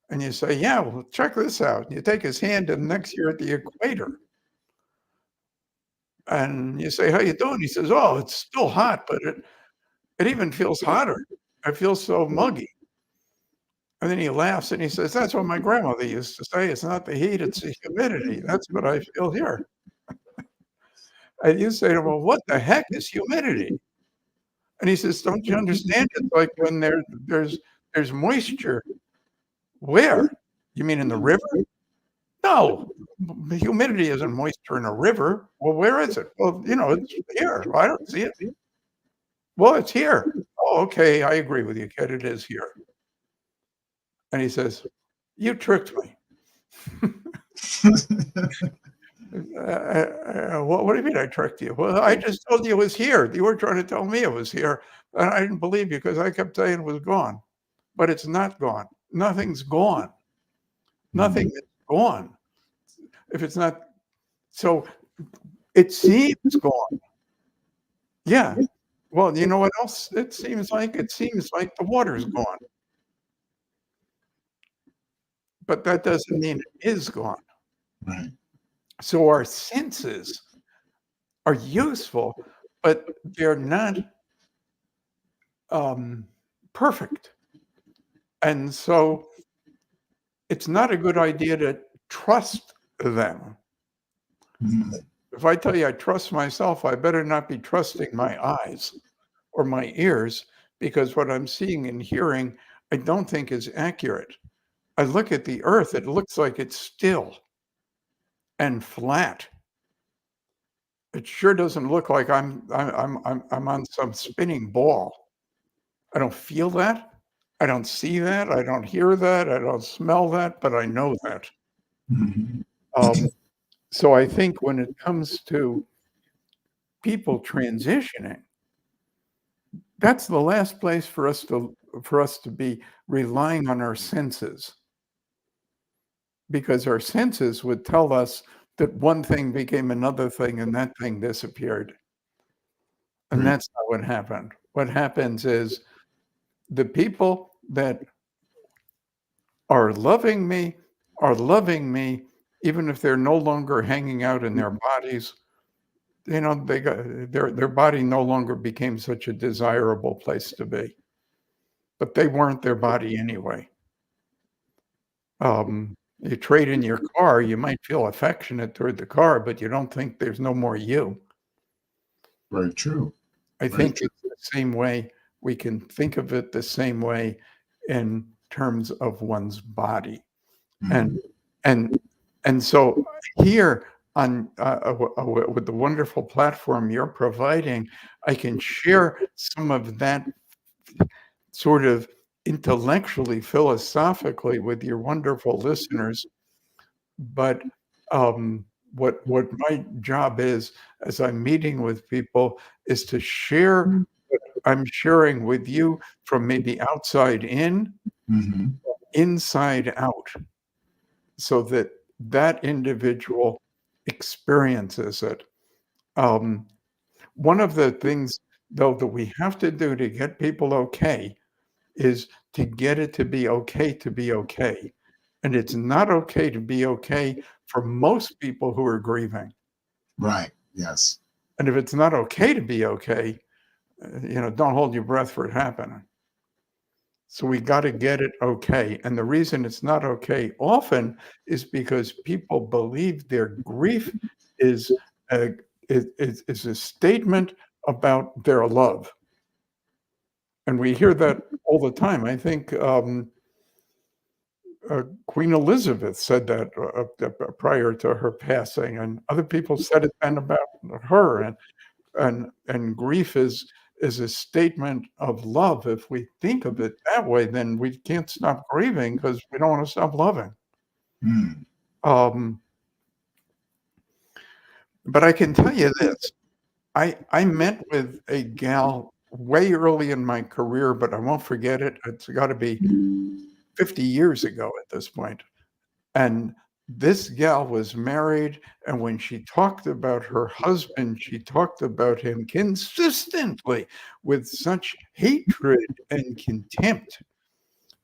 And you say, "Yeah, well, check this out." And you take his hand, and next you're at the equator. And you say, "How you doing?" He says, "Oh, it's still hot, but it even feels hotter. I feel so muggy." And then he laughs and he says, "That's what my grandmother used to say. It's not the heat, it's the humidity. That's what I feel here." And you say to him, "Well, what the heck is humidity?" And he says, "Don't you understand? It's like when there's moisture." "Where? You mean in the river?" "No, humidity isn't moisture in a river." "Well, where is it?" "Well, it's here." "Well, I don't see it." "Well, it's here." "Oh, okay, I agree with you, kid. It is here." And he says, "You tricked me." What do you mean I tricked you?" "Well, I just told you it was here. You were trying to tell me it was here, and I didn't believe you because I kept saying it was gone. But it's not gone. Nothing's gone. Nothing is gone. If it's not, so it seems gone. Yeah. Well, you know what else it seems like? It seems like the water's gone, but that doesn't mean it is gone. Right. So our senses are useful, but they're not um, perfect. And so it's not a good idea to trust them. Mhm. If I tell you I trust myself, I better not be trusting my eyes or my ears, because what I'm seeing and hearing, I don't think is accurate. I look at the earth, it looks like it's still and flat. It sure doesn't look like I'm on some spinning ball. I don't feel that. I don't see that. I don't hear that. I don't smell that, but I know that. Mhm. Um, so I think when it comes to people transitioning, that's the last place for us to be relying on our senses, because our senses would tell us that one thing became another thing and that thing disappeared. And Right. that's not what happened. What happens is the people that are loving me, even if they're no longer hanging out in their bodies. They got their body no longer became such a desirable place to be, but they weren't their body anyway. You trade in your car, you might feel affectionate toward the car, but you don't think there's no more you. Very true. I Very think true. it's the same way. We can think of it the same way in terms of one's body. And Mhm. and and so here on with the wonderful platform you're providing, I can share some of that sort of intellectually, philosophically with your wonderful listeners. But what my job is, as I'm meeting with people, is to share what I'm sharing with you from maybe outside in, Mhm. inside out, so that that individual experiences it. Um, One of the things, though, that we have to do to get people okay is to get it to be okay to be okay. And it's not okay to be okay for most people who are grieving. Right. Yes. And if it's not okay to be okay, don't hold your breath for it happening. So we got to get it okay. And the reason it's not okay often is because people believe their grief is a, is a statement about their love. And we hear that all the time. I think Queen Elizabeth said that prior to her passing, and other people said it then about her. And grief is a statement of love. If we think of it that way, then we can't stop grieving because we don't want to stop loving. Mm. Um, but I can tell you this: I met with a gal way early in my career, but I won't forget it. It's got to be 50 years ago at this point. And This gal was married, and when she talked about her husband, she talked about him consistently with such hatred and contempt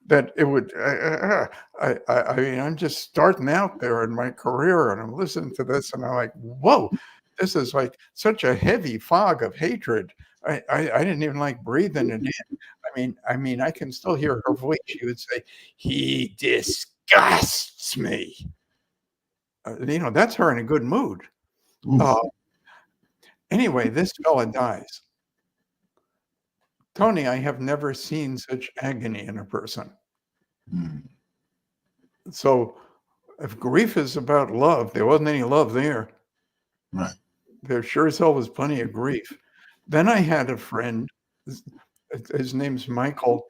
that it would. I mean, I'm just starting out there in my career, and I'm listening to this, and I'm like, whoa, this is like such a heavy fog of hatred. I didn't even like breathing it in. I mean, I can still hear her voice. She would say, "He disgusts me." That's her in a good mood. Uh, Oof. anyway, this fella dies. Tony, I have never seen such agony in a person. Mm. So if grief is about love, there wasn't any love there. Right. There sure as hell was plenty of grief. Then I had a friend, his, his name's Michael.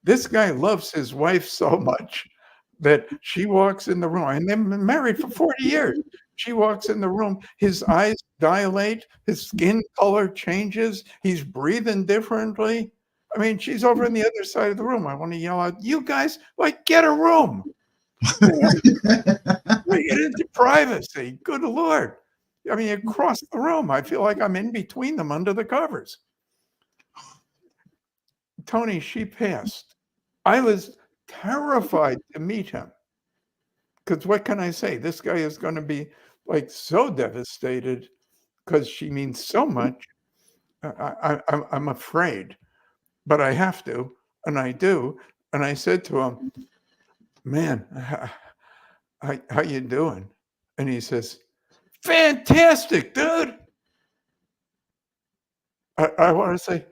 This guy loves his wife so much that she walks in the room, and they've been married for 40 years. She walks in the room, his eyes dilate, his skin color changes, he's breathing differently. I mean, she's over on the other side of the room. I want to yell out, "You guys, like, get a room. We get into privacy. Good Lord." I mean, across the room, I feel like I'm in between them under the covers. Tony, she passed. I was terrified to meet him. Because what can I say? This guy is going to be like so devastated because she means so much. I'm afraid, but I have to, and I do. And I said to him, "Man, how you doing?" And he says, "Fantastic, dude." I want to say,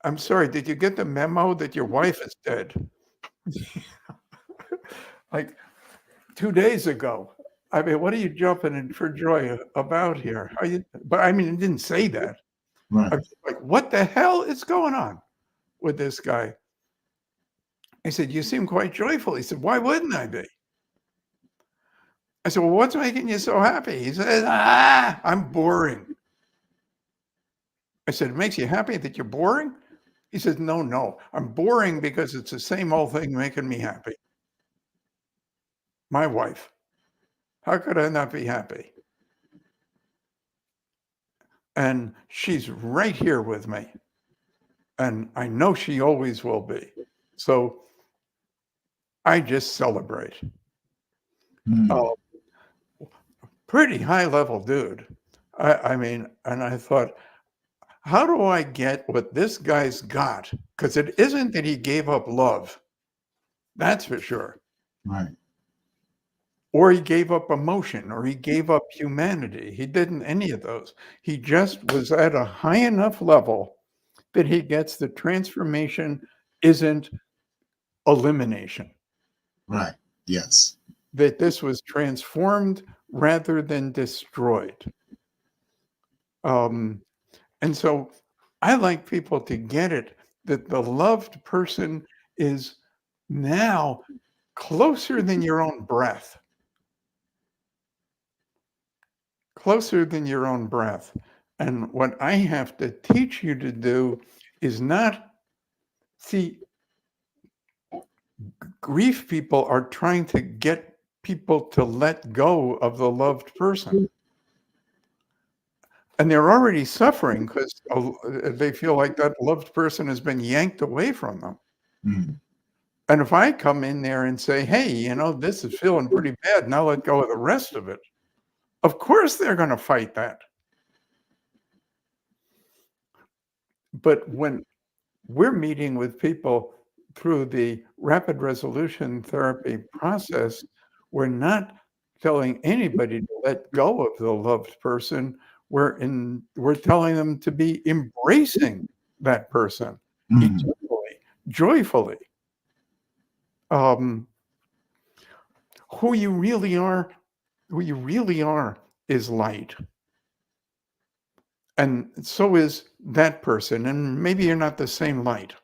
"I'm sorry, did you get the memo that your wife is dead?" Like 2 days ago. I mean, what are you jumping in for joy about here? How you? But I mean, it didn't say that. Right. I'm just like, what the hell is going on with this guy? I said, "You seem quite joyful." He said, "Why wouldn't I be?" I said, "Well, what's making you so happy?" He said, "I'm boring." I said, "It makes you happy that you're boring?" He says, No, I'm boring because it's the same old thing making me happy. My wife. How could I not be happy? And she's right here with me. And I know she always will be. So I just celebrate. Mm. Oh, pretty high level dude. I mean, and I thought, how do I get what this guy's got? Because it isn't that he gave up love, that's for sure. Right. Or he gave up emotion, or he gave up humanity. He didn't any of those. He just was at a high enough level that he gets the transformation isn't elimination, Right. Yes. that this was transformed rather than destroyed. Um, and so I like people to get it that the loved person is now closer than your own breath, closer than your own breath. And what I have to teach you to do is not see, grief people are trying to get people to let go of the loved person. And they're already suffering because they feel like that loved person has been yanked away from them. Mm. And if I come in there and say, "Hey, this is feeling pretty bad, now let go of the rest of it," of course they're going to fight that. But when we're meeting with people through the rapid resolution therapy process, we're not telling anybody to let go of the loved person. We're telling them to be embracing that person Mm. eternally, joyfully. Um, who you really are, is light. And so is that person. And maybe you're not the same light,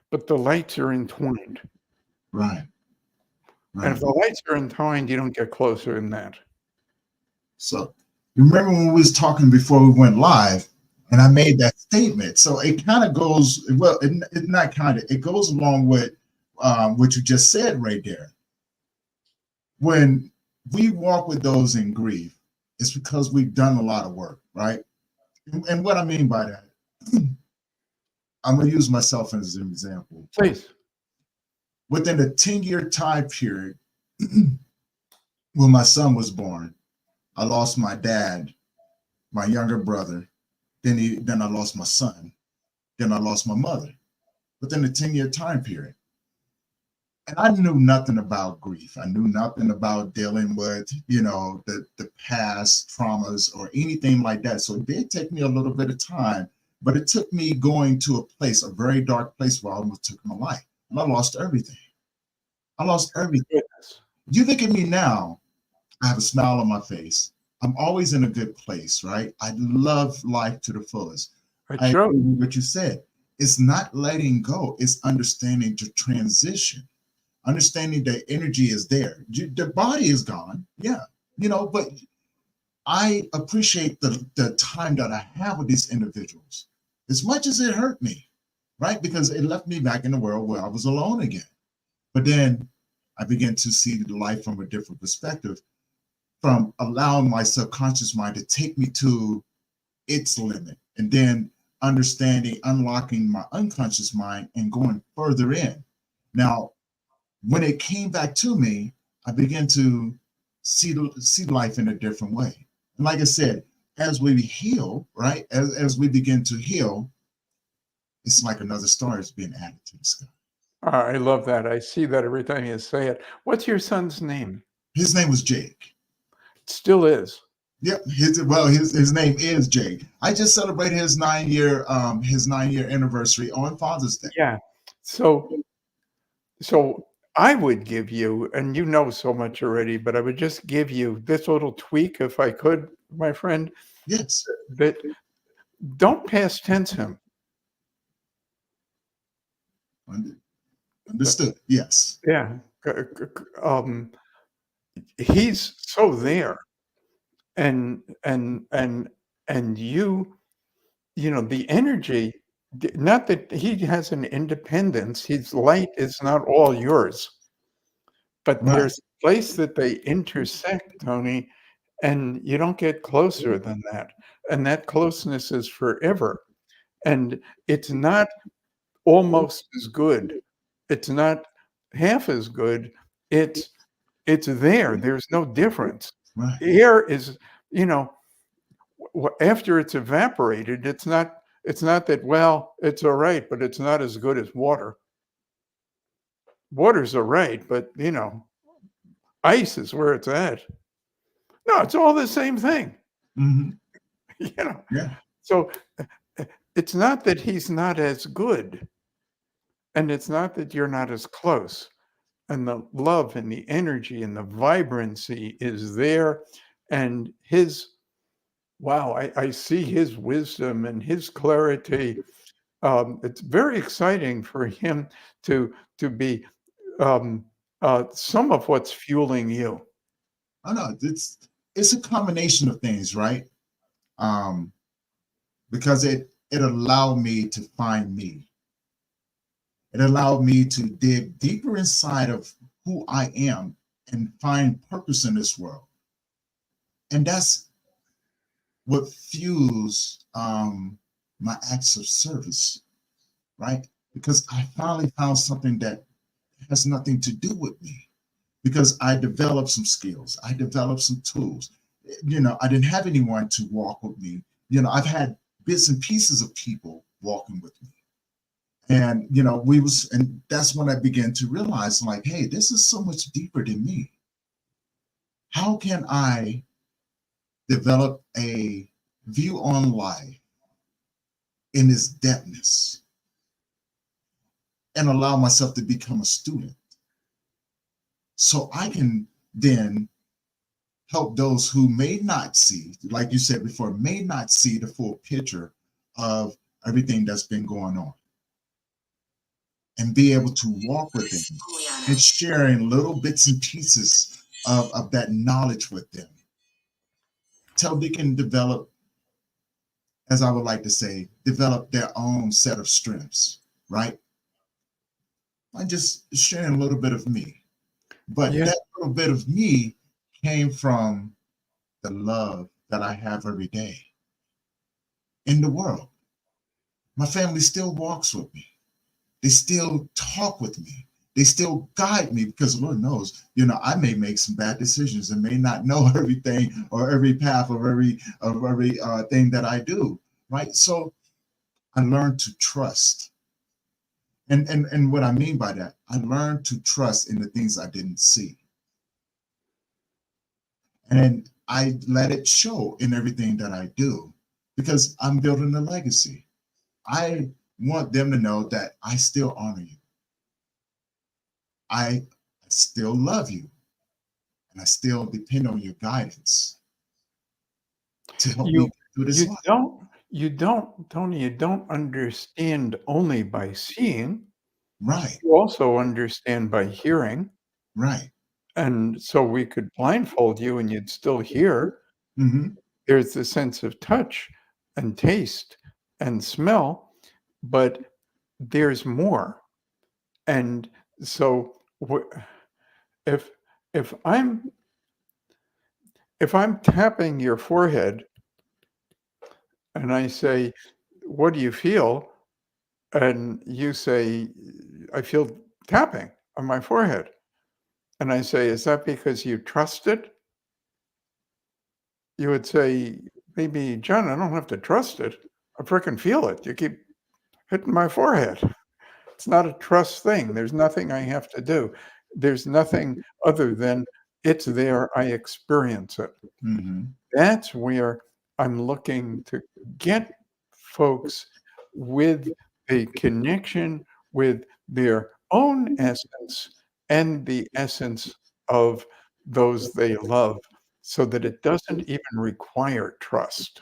but the lights are entwined. Right. And if Right. the lights are entwined, you don't get closer than that. So you remember when we was talking before we went live, and I made that statement. So it kind of goes well. It not kind of. It goes along with what you just said right there. When we walk with those in grief, it's because we've done a lot of work, right? And what I mean by that, I'm going to use myself as an example. Please. Within a 10-year time period, when my son was born, I lost my dad, my younger brother, then I lost my son, then I lost my mother within a 10-year time period. And I knew nothing about grief. I knew nothing about dealing with, the past traumas or anything like that. So it did take me a little bit of time, but it took me going to a place, a very dark place where I almost took my life. And I lost everything. I lost everything. Goodness. You look at me now, I have a smile on my face. I'm always in a good place, right? I love life to the fullest. It I shows. agree with what you said. It's not letting go, it's understanding to transition, understanding that energy is there. The body is gone, yeah, but I appreciate the time that I have with these individuals as much as it hurt me, right? Because it left me back in the world where I was alone again. But then I began to see life from a different perspective, from allowing my subconscious mind to take me to its limit, and then understanding, unlocking my unconscious mind and going further in. Now, when it came back to me, I began to see life in a different way. And like I said, as we heal, right? As we begin to heal, it's like another star is being added to the sky. I love that. I see that every time you say it. What's your son's name? His name was Jake. It still is. Yep. His name is Jake. I just celebrated his 9-year anniversary on Father's Day. Yeah. So I would give you, and you know so much already, but I would just give you this little tweak if I could, my friend, Yes. that don't past tense him. Understood. Yes. Yeah. He's so there. And the energy, not that he has an independence, his light is not all yours, but Right. there's a place that they intersect, Tony, and you don't get closer than that. And that closeness is forever. And it's not almost as good. It's not half as good. It's there. There's no difference. Right. Air is, you know, after it's evaporated, it's not that, well, it's all right, but it's not as good as water. Water's all right, but ice is where it's at. No, it's all the same thing. Mm-hmm. you know. Yeah. So it's not that he's not as good, and it's not that you're not as close. And the love and the energy and the vibrancy is there, and wow, I see his wisdom and his clarity. It's very exciting for him to be some of what's fueling you. I know it's a combination of things, right? Um, because it allowed me to find me. It allowed me to dig deeper inside of who I am and find purpose in this world. And that's what fuels my acts of service, right? Because I finally found something that has nothing to do with me. Because I developed some skills, I developed some tools. I didn't have anyone to walk with me. I've had bits and pieces of people walking with me. And and that's when I began to realize, like, hey, this is so much deeper than me. How can I develop a view on life in its depthness and allow myself to become a student so I can then help those who may not see, like you said before, may not see the full picture of everything that's been going on, and be able to walk with them and sharing little bits and pieces of that knowledge with them till they can develop, as I would like to say, develop their own set of strengths, right? I'm just sharing a little bit of me, but Yeah. that little bit of me came from the love that I have every day in the world. My family still walks with me. They still talk with me. They still guide me because Lord knows, I may make some bad decisions and may not know everything or every path of every thing that I do. Right. So I learned to trust. And what I mean by that, I learned to trust in the things I didn't see. And I let it show in everything that I do because I'm building a legacy. I want them to know that I still honor you. I still love you and I still depend on your guidance to help me You get through this you life. don't, Tony, you don't understand only by seeing. Right, You also understand by hearing. right. And so we could blindfold you and you'd still hear. Hmm. There's the sense of touch and taste and smell, but there's more. And so if if I'm tapping your forehead and I say, "What do you feel?" and you say, "I feel tapping on my forehead." And I say, "Is that because you trust it?" You would say, maybe, "John, I don't have to trust it. I freaking feel it. You keep hitting my forehead." It's not a trust thing. There's nothing I have to do. There's nothing other than it's there. I experience it. Hmm. That's where I'm looking to get folks with a connection with their own essence and the essence of those they love so that it doesn't even require trust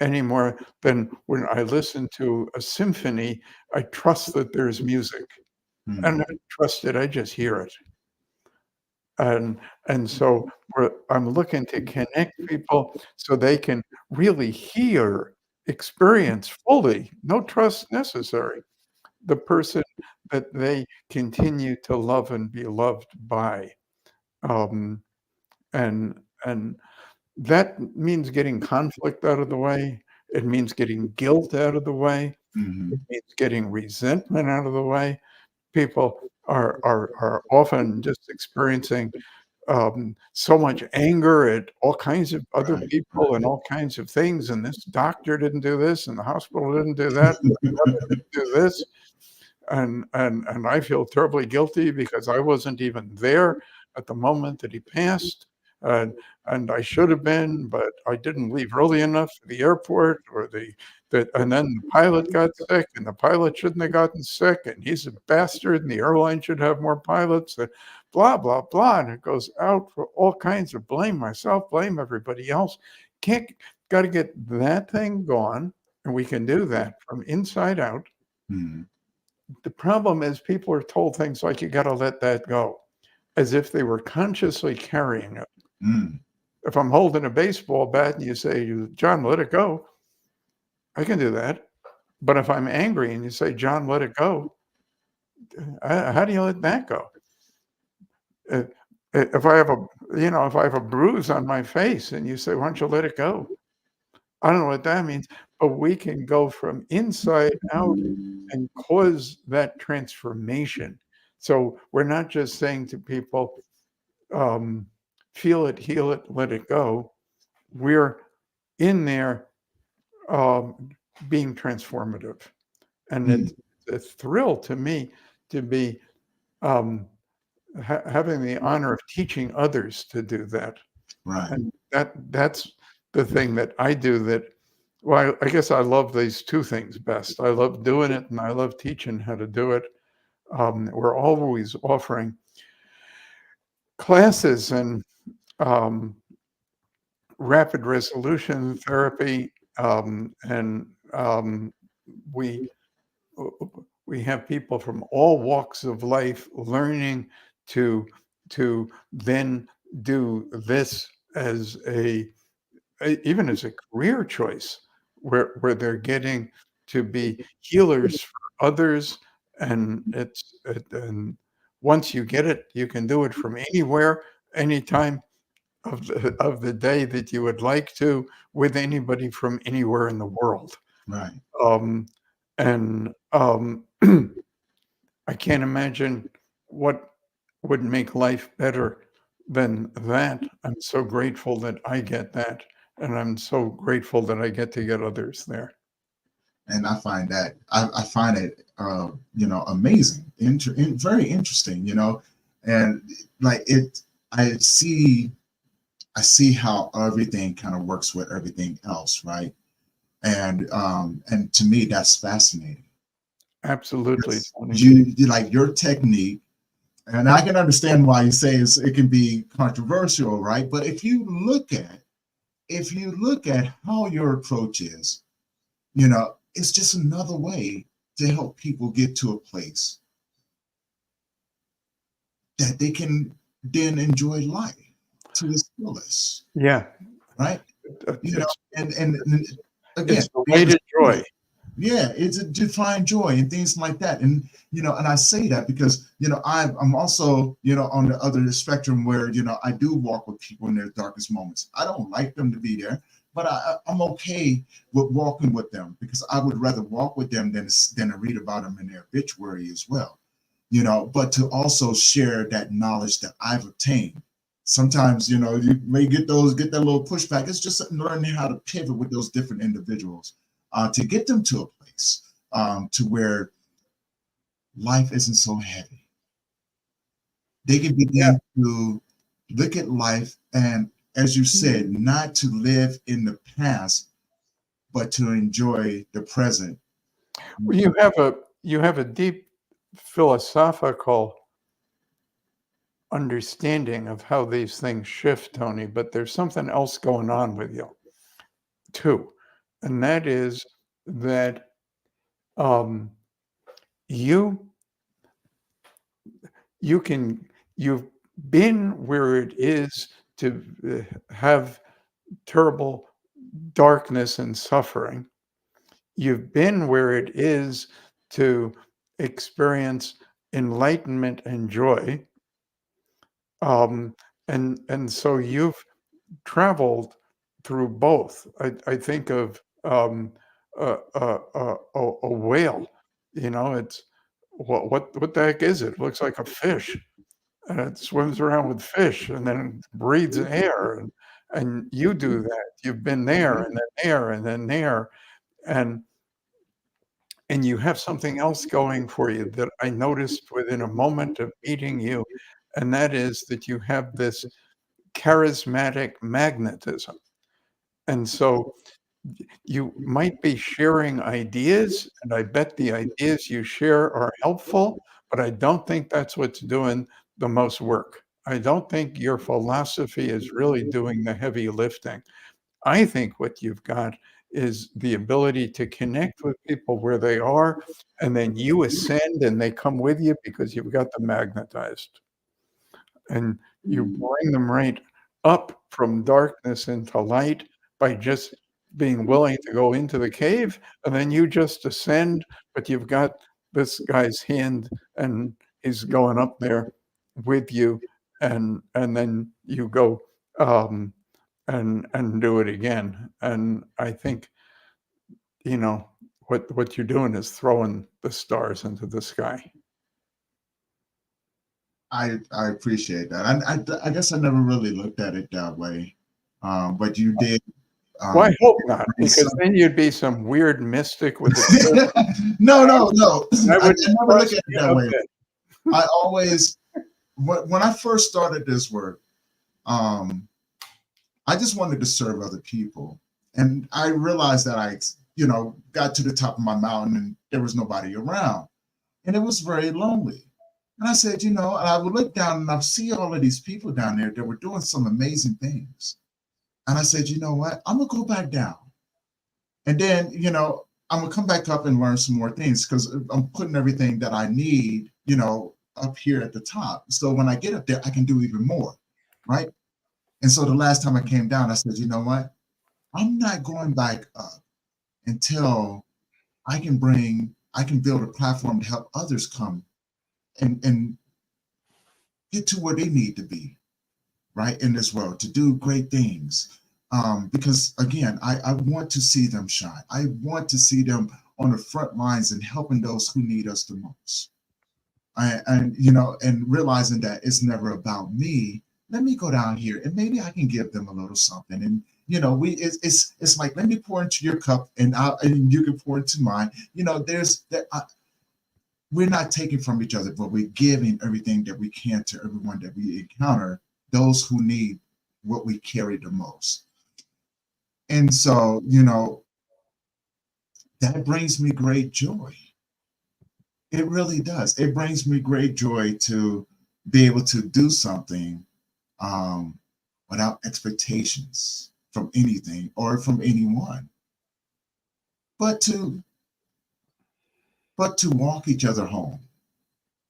any more than when I listen to a symphony, I trust that there's music. I Hmm. don't trust it, I just hear it. And so I'm looking to connect people so they can really hear, experience fully, no trust necessary, the person that they continue to love and be loved by. Um, and that means getting conflict out of the way. It means getting guilt out of the way. It Hmm. means getting resentment out of the way. People are often just experiencing so much anger at all kinds of other Right, people and right. all kinds of things. And this doctor didn't do this, and the hospital didn't do that, and the brother didn't do this, and I feel terribly guilty because I wasn't even there at the moment that he passed, and I should have been, but I didn't leave early enough for the airport, or and then the pilot got sick, and the pilot shouldn't have gotten sick, and he's a bastard, and the airline should have more pilots, and blah blah blah, and it goes out for all kinds of blame myself, blame everybody else. Can't Got to get that thing gone, and we can do that from inside out. Hmm. The problem is people are told things like, "You gotta let that go," as if they were consciously carrying it. Hmm. If I'm holding a baseball bat and you say, "John, let it go," I can do that. But if I'm angry and you say, "John, let it go," how do you let that go? Uh, If I have a bruise on my face and you say, "Why don't you let it go?" I don't know what that means, but we can go from inside out and cause that transformation. So we're not just saying to people, um, feel it, heal it, let it go. We're in there um, being transformative. And Hmm. it's a thrill to me to be um, having the honor of teaching others to do that. Right. And that's the thing that I do that, well, I guess I love these two things best. I love doing it and I love teaching how to do it. We're always offering classes and um, rapid resolution therapy, and we we have people from all walks of life learning to then do this as even as a career choice, where they're getting to be healers for others, and and once you get it, you can do it from anywhere, anytime, of the day that you would like to with anybody from anywhere in the world. Right. Um, and I can't imagine what would make life better than that. I'm so grateful that I get that, and I'm so grateful that I get to get others there. And I find that I find it amazing, very interesting, and like it. I see I see how everything kind of works with everything else, right? And to me, that's fascinating. Absolutely, Because Tony. you like your technique, and I can understand why you say it can be controversial, right? But if you look at how your approach is, it's just another way to help people get to a place that they can then enjoy life to its fullest, Yeah, right? You know, it's and again, it's the we way to understand joy. it. Yeah, it's a define joy and things like that. And and I say that because I'm also on the other spectrum where I do walk with people in their darkest moments. I don't like them to be there, but I'm okay with walking with them because I would rather walk with them than to read about them in their obituary as well. But to also share that knowledge that I've obtained. Sometimes you may get that little pushback. It's just learning how to pivot with those different individuals to get them to a place to where life isn't so heavy. They can Yeah, begin to look at life and, as you said, not to live in the past, but to enjoy the present. well, you have a deep philosophical understanding of how these things shift, Tony. But there's something else going on with you too, and that is that um, you you can you've been where it is to have terrible darkness and suffering. You've been where it is to experience enlightenment and joy. Um, and so you've traveled through both. I think of a whale. It's what the heck is it? It looks like a fish, and it swims around with fish, and then breathes air, and you do that. You've been there, and then there, and then there, and and you have something else going for you that I noticed within a moment of meeting you, and that is that you have this charismatic magnetism. And so you might be sharing ideas, and I bet the ideas you share are helpful, but I don't think that's what's doing the most work. I don't think your philosophy is really doing the heavy lifting. I think what you've got is the ability to connect with people where they are, and then you ascend and they come with you because you've got them magnetized. And you bring them right up from darkness into light by just being willing to go into the cave, and then you just ascend, but you've got this guy's hand and he's going up there with you, and then you go um, and do it again. And I think, you know, what you're doing is throwing the stars into the sky. I appreciate that. I guess I never really looked at it that way, but you did. Well, I Um, hope not, bring because some- then you'd be some weird mystic with a tail, no, no, no. and I I wouldn't never look trust at it you that no way. bit. I always, when I first started this work, um, I just wanted to serve other people, and I realized that I got to the top of my mountain and there was nobody around, and it was very lonely. And I said, and I would look down and I see all of these people down there that were doing some amazing things. And I said, you know what? I'm gonna go back down. And then, I'm gonna come back up and learn some more things because I'm putting everything that I need, up here at the top. So when I get up there, I can do even more. Right. And so the last time I came down, I said, you know what? I'm not going back up until I can build a platform to help others come and get to where they need to be. right, in this world, to do great things. Because again, I want to see them shine. I want to see them on the front lines and helping those who need us the most. And and realizing that it's never about me. Let me go down here and maybe I can give them a little something. And it's like, let me pour into your cup and you can pour into mine. There's that. We're not taking from each other, but we're giving everything that we can to everyone that we encounter, those who need what we carry the most. And so, that brings me great joy. It really does. It brings me great joy to be able to do something um, without expectations from anything or from anyone, but to walk each other home.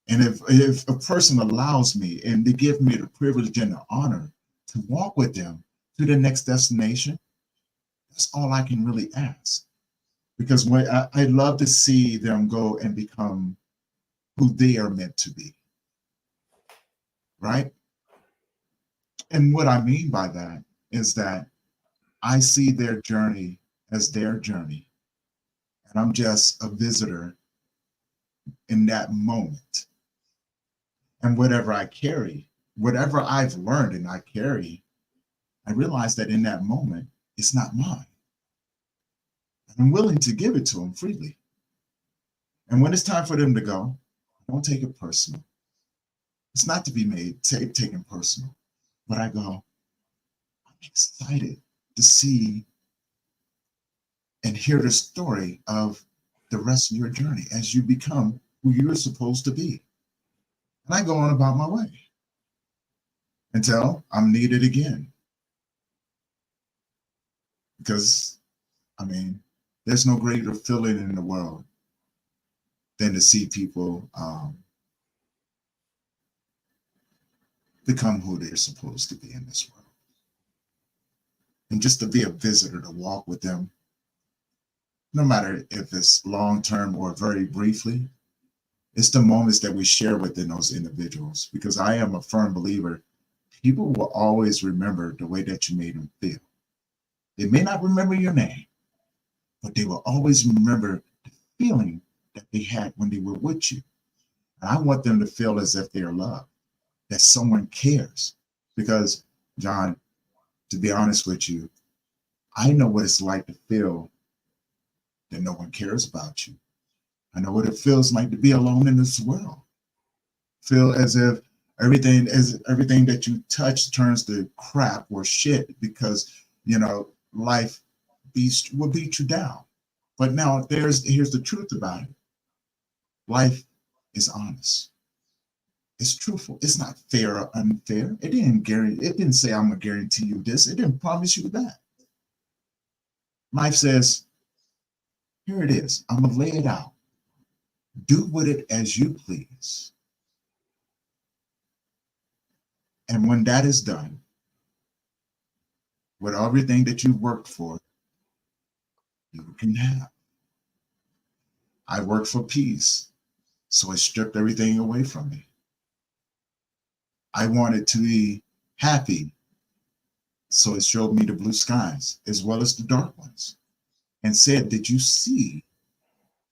And if a person allows me and they give me the privilege and the honor to walk with them to the next destination, that's all I can really ask. Because I love to see them go and become who they are meant to be, right? And what I mean by that is that I see their journey as their journey, and I'm just a visitor in that moment. And whatever I carry, whatever I've learned and I carry, I realize that in that moment, it's not mine. I'm willing to give it to them freely. And when it's time for them to go, I don't take it personal. It's not to be taken personal, but I go, I'm excited to see and hear the story of the rest of your journey as you become who you're supposed to be. And I go on about my way until I'm needed again. Because, I mean, there's no greater feeling in the world than to see people become who they're supposed to be in this world. And just to be a visitor, to walk with them, no matter if it's long term or very briefly, it's the moments that we share within those individuals. Because I am a firm believer, people will always remember the way that you made them feel. They may not remember your name, but they will always remember the feeling that they had when they were with you. And I want them to feel as if they are loved, that someone cares. Because, John, to be honest with you, I know what it's like to feel that no one cares about you. I know what it feels like to be alone in this world. Feel as if everything that you touch turns to crap or shit because life will beat you down. But now here's the truth about it. Life is honest. It's truthful. It's not fair or unfair. It didn't say I'm gonna guarantee you this. It didn't promise you that. Life says, here it is. I'm gonna lay it out. Do with it as you please. And when that is done, with everything that you worked for, you can have. I worked for peace, so it stripped everything away from me. I wanted to be happy, so it showed me the blue skies as well as the dark ones and said, did you see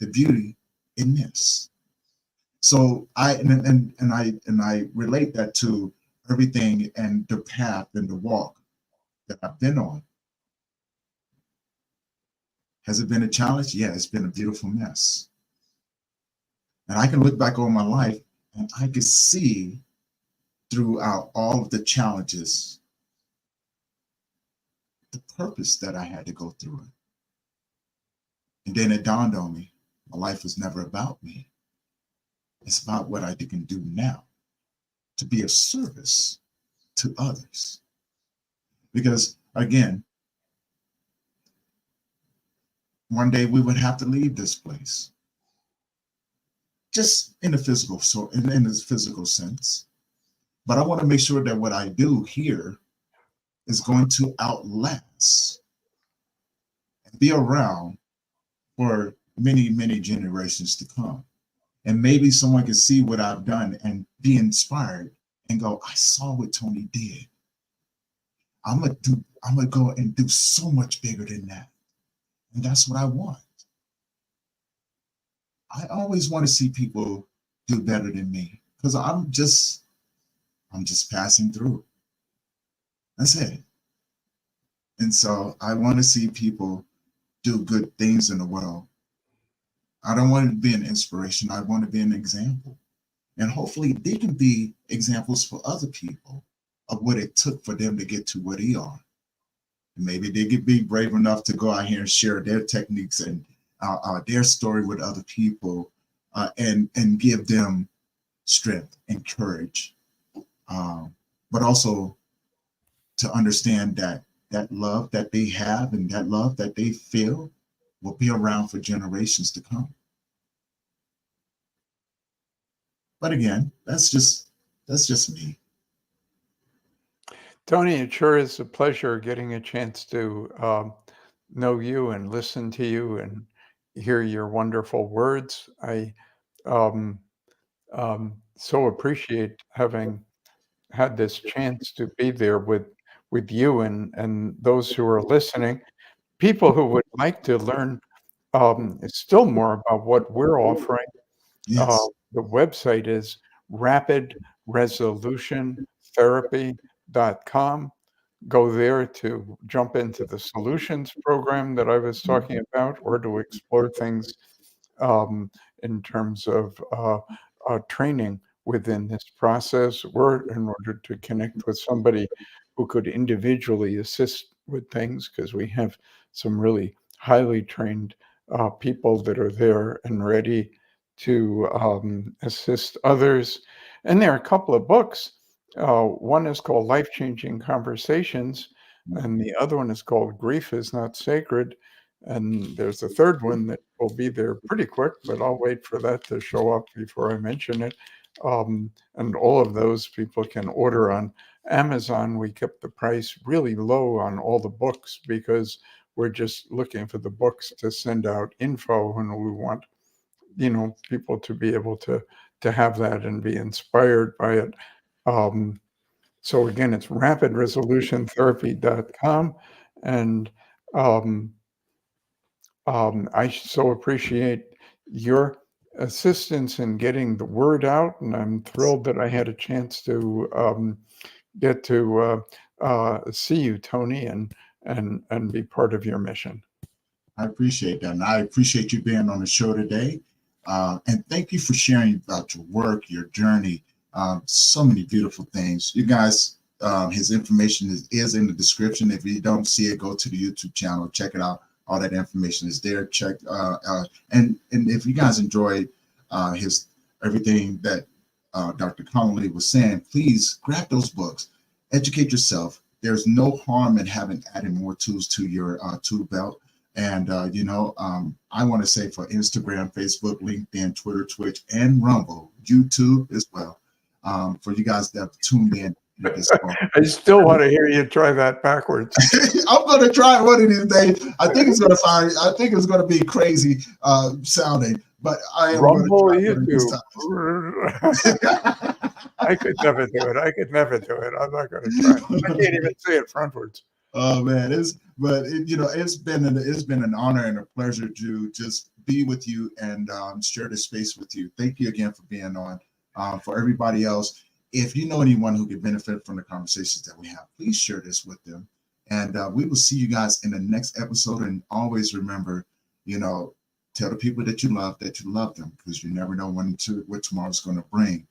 the beauty in this? So I relate that to everything and the path and the walk that I've been on. Has it been a challenge? Yeah, it's been a beautiful mess. And I can look back on my life and I can see throughout all of the challenges the purpose that I had to go through it. And then it dawned on me, my life was never about me. It's about what I can do now to be of service to others. Because again, one day we would have to leave this place, just in the in this physical sense. But I want to make sure that what I do here is going to outlast and be around for many, many generations to come. And maybe someone can see what I've done and be inspired and go, I saw what Tony did. I'm gonna go and do so much bigger than that. And that's what I want. I always want to see people do better than me because I'm just passing through. That's it. And so I want to see people do good things in the world. I don't want to be an inspiration. I want to be an example. And hopefully they can be examples for other people of what it took for them to get to where they are. Maybe they could be brave enough to go out here and share their techniques and their story with other people, and give them strength and courage, but also to understand that that love that they have and that love that they feel will be around for generations to come. But again, that's just me. Tony, it sure is a pleasure getting a chance to know you and listen to you and hear your wonderful words. I um, so appreciate having had this chance to be there with you and those who are listening. People who would like to learn still more about what we're offering. Uh, Yes, the website is rapidresolutiontherapy.com. Go there to jump into the solutions program that I was talking about, or to explore things um, in terms of training within this process, or in order to connect with somebody who could individually assist with things, because we have some really highly trained people that are there and ready to assist others. And there are a couple of books. One is called Life Changing Conversations, and the other one is called Grief is Not Sacred. And there's a third one that will be there pretty quick, but I'll wait for that to show up before I mention it. And all of those people can order on Amazon. We kept the price really low on all the books because we're just looking for the books to send out info, and we want, people to be able to have that and be inspired by it. Um, so again, it's rapidresolutiontherapy.com. And um, I so appreciate your assistance in getting the word out, and I'm thrilled that I had a chance to get to see you, Tony, and be part of your mission. I appreciate that. And I appreciate you being on the show today. And thank you for sharing about your work, your journey, so many beautiful things. You guys, his information is in the description. If you don't see it, go to the YouTube channel, check it out. All that information is there. Check and if you guys enjoyed his everything that Dr. Connelly was saying, please grab those books, educate yourself. There's no harm in having adding more tools to your tool belt. And I want to say for Instagram, Facebook, LinkedIn, Twitter, Twitch, and Rumble, YouTube as well, for you guys that have tuned in to this call. I still want to hear you try that backwards. I'm going to try one of these days. I think it's going to sound. I think it's going to be crazy sounding, but I am going to Rumble, try one of these YouTube. times. I could never do it. I could never do it. I'm not going to try. I can't even say it frontwards. Oh man, it's been an honor and a pleasure to just be with you and share this space with you. Thank you again for being on. For everybody else, if you know anyone who could benefit from the conversations that we have, please share this with them. And we will see you guys in the next episode. And always remember, tell the people that you love them, because you never know what tomorrow's going to bring.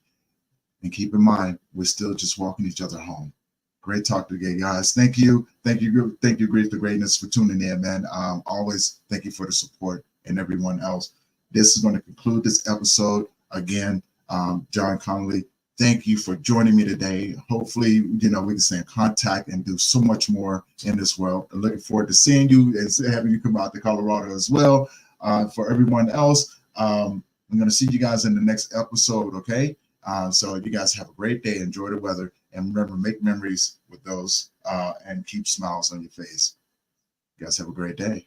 And keep in mind, we're still just walking each other home. Great talk today, guys. Thank you, Grief the Greatness, for tuning in, man. Always thank you for the support and everyone else. This is going to conclude this episode. Again, Jon Connelly, thank you for joining me today. Hopefully, we can stay in contact and do so much more in this world. I'm looking forward to seeing you and having you come out to Colorado as well. For everyone else, I'm going to see you guys in the next episode, okay? So you guys have a great day. Enjoy the weather. And remember, make memories with those and keep smiles on your face. You guys have a great day.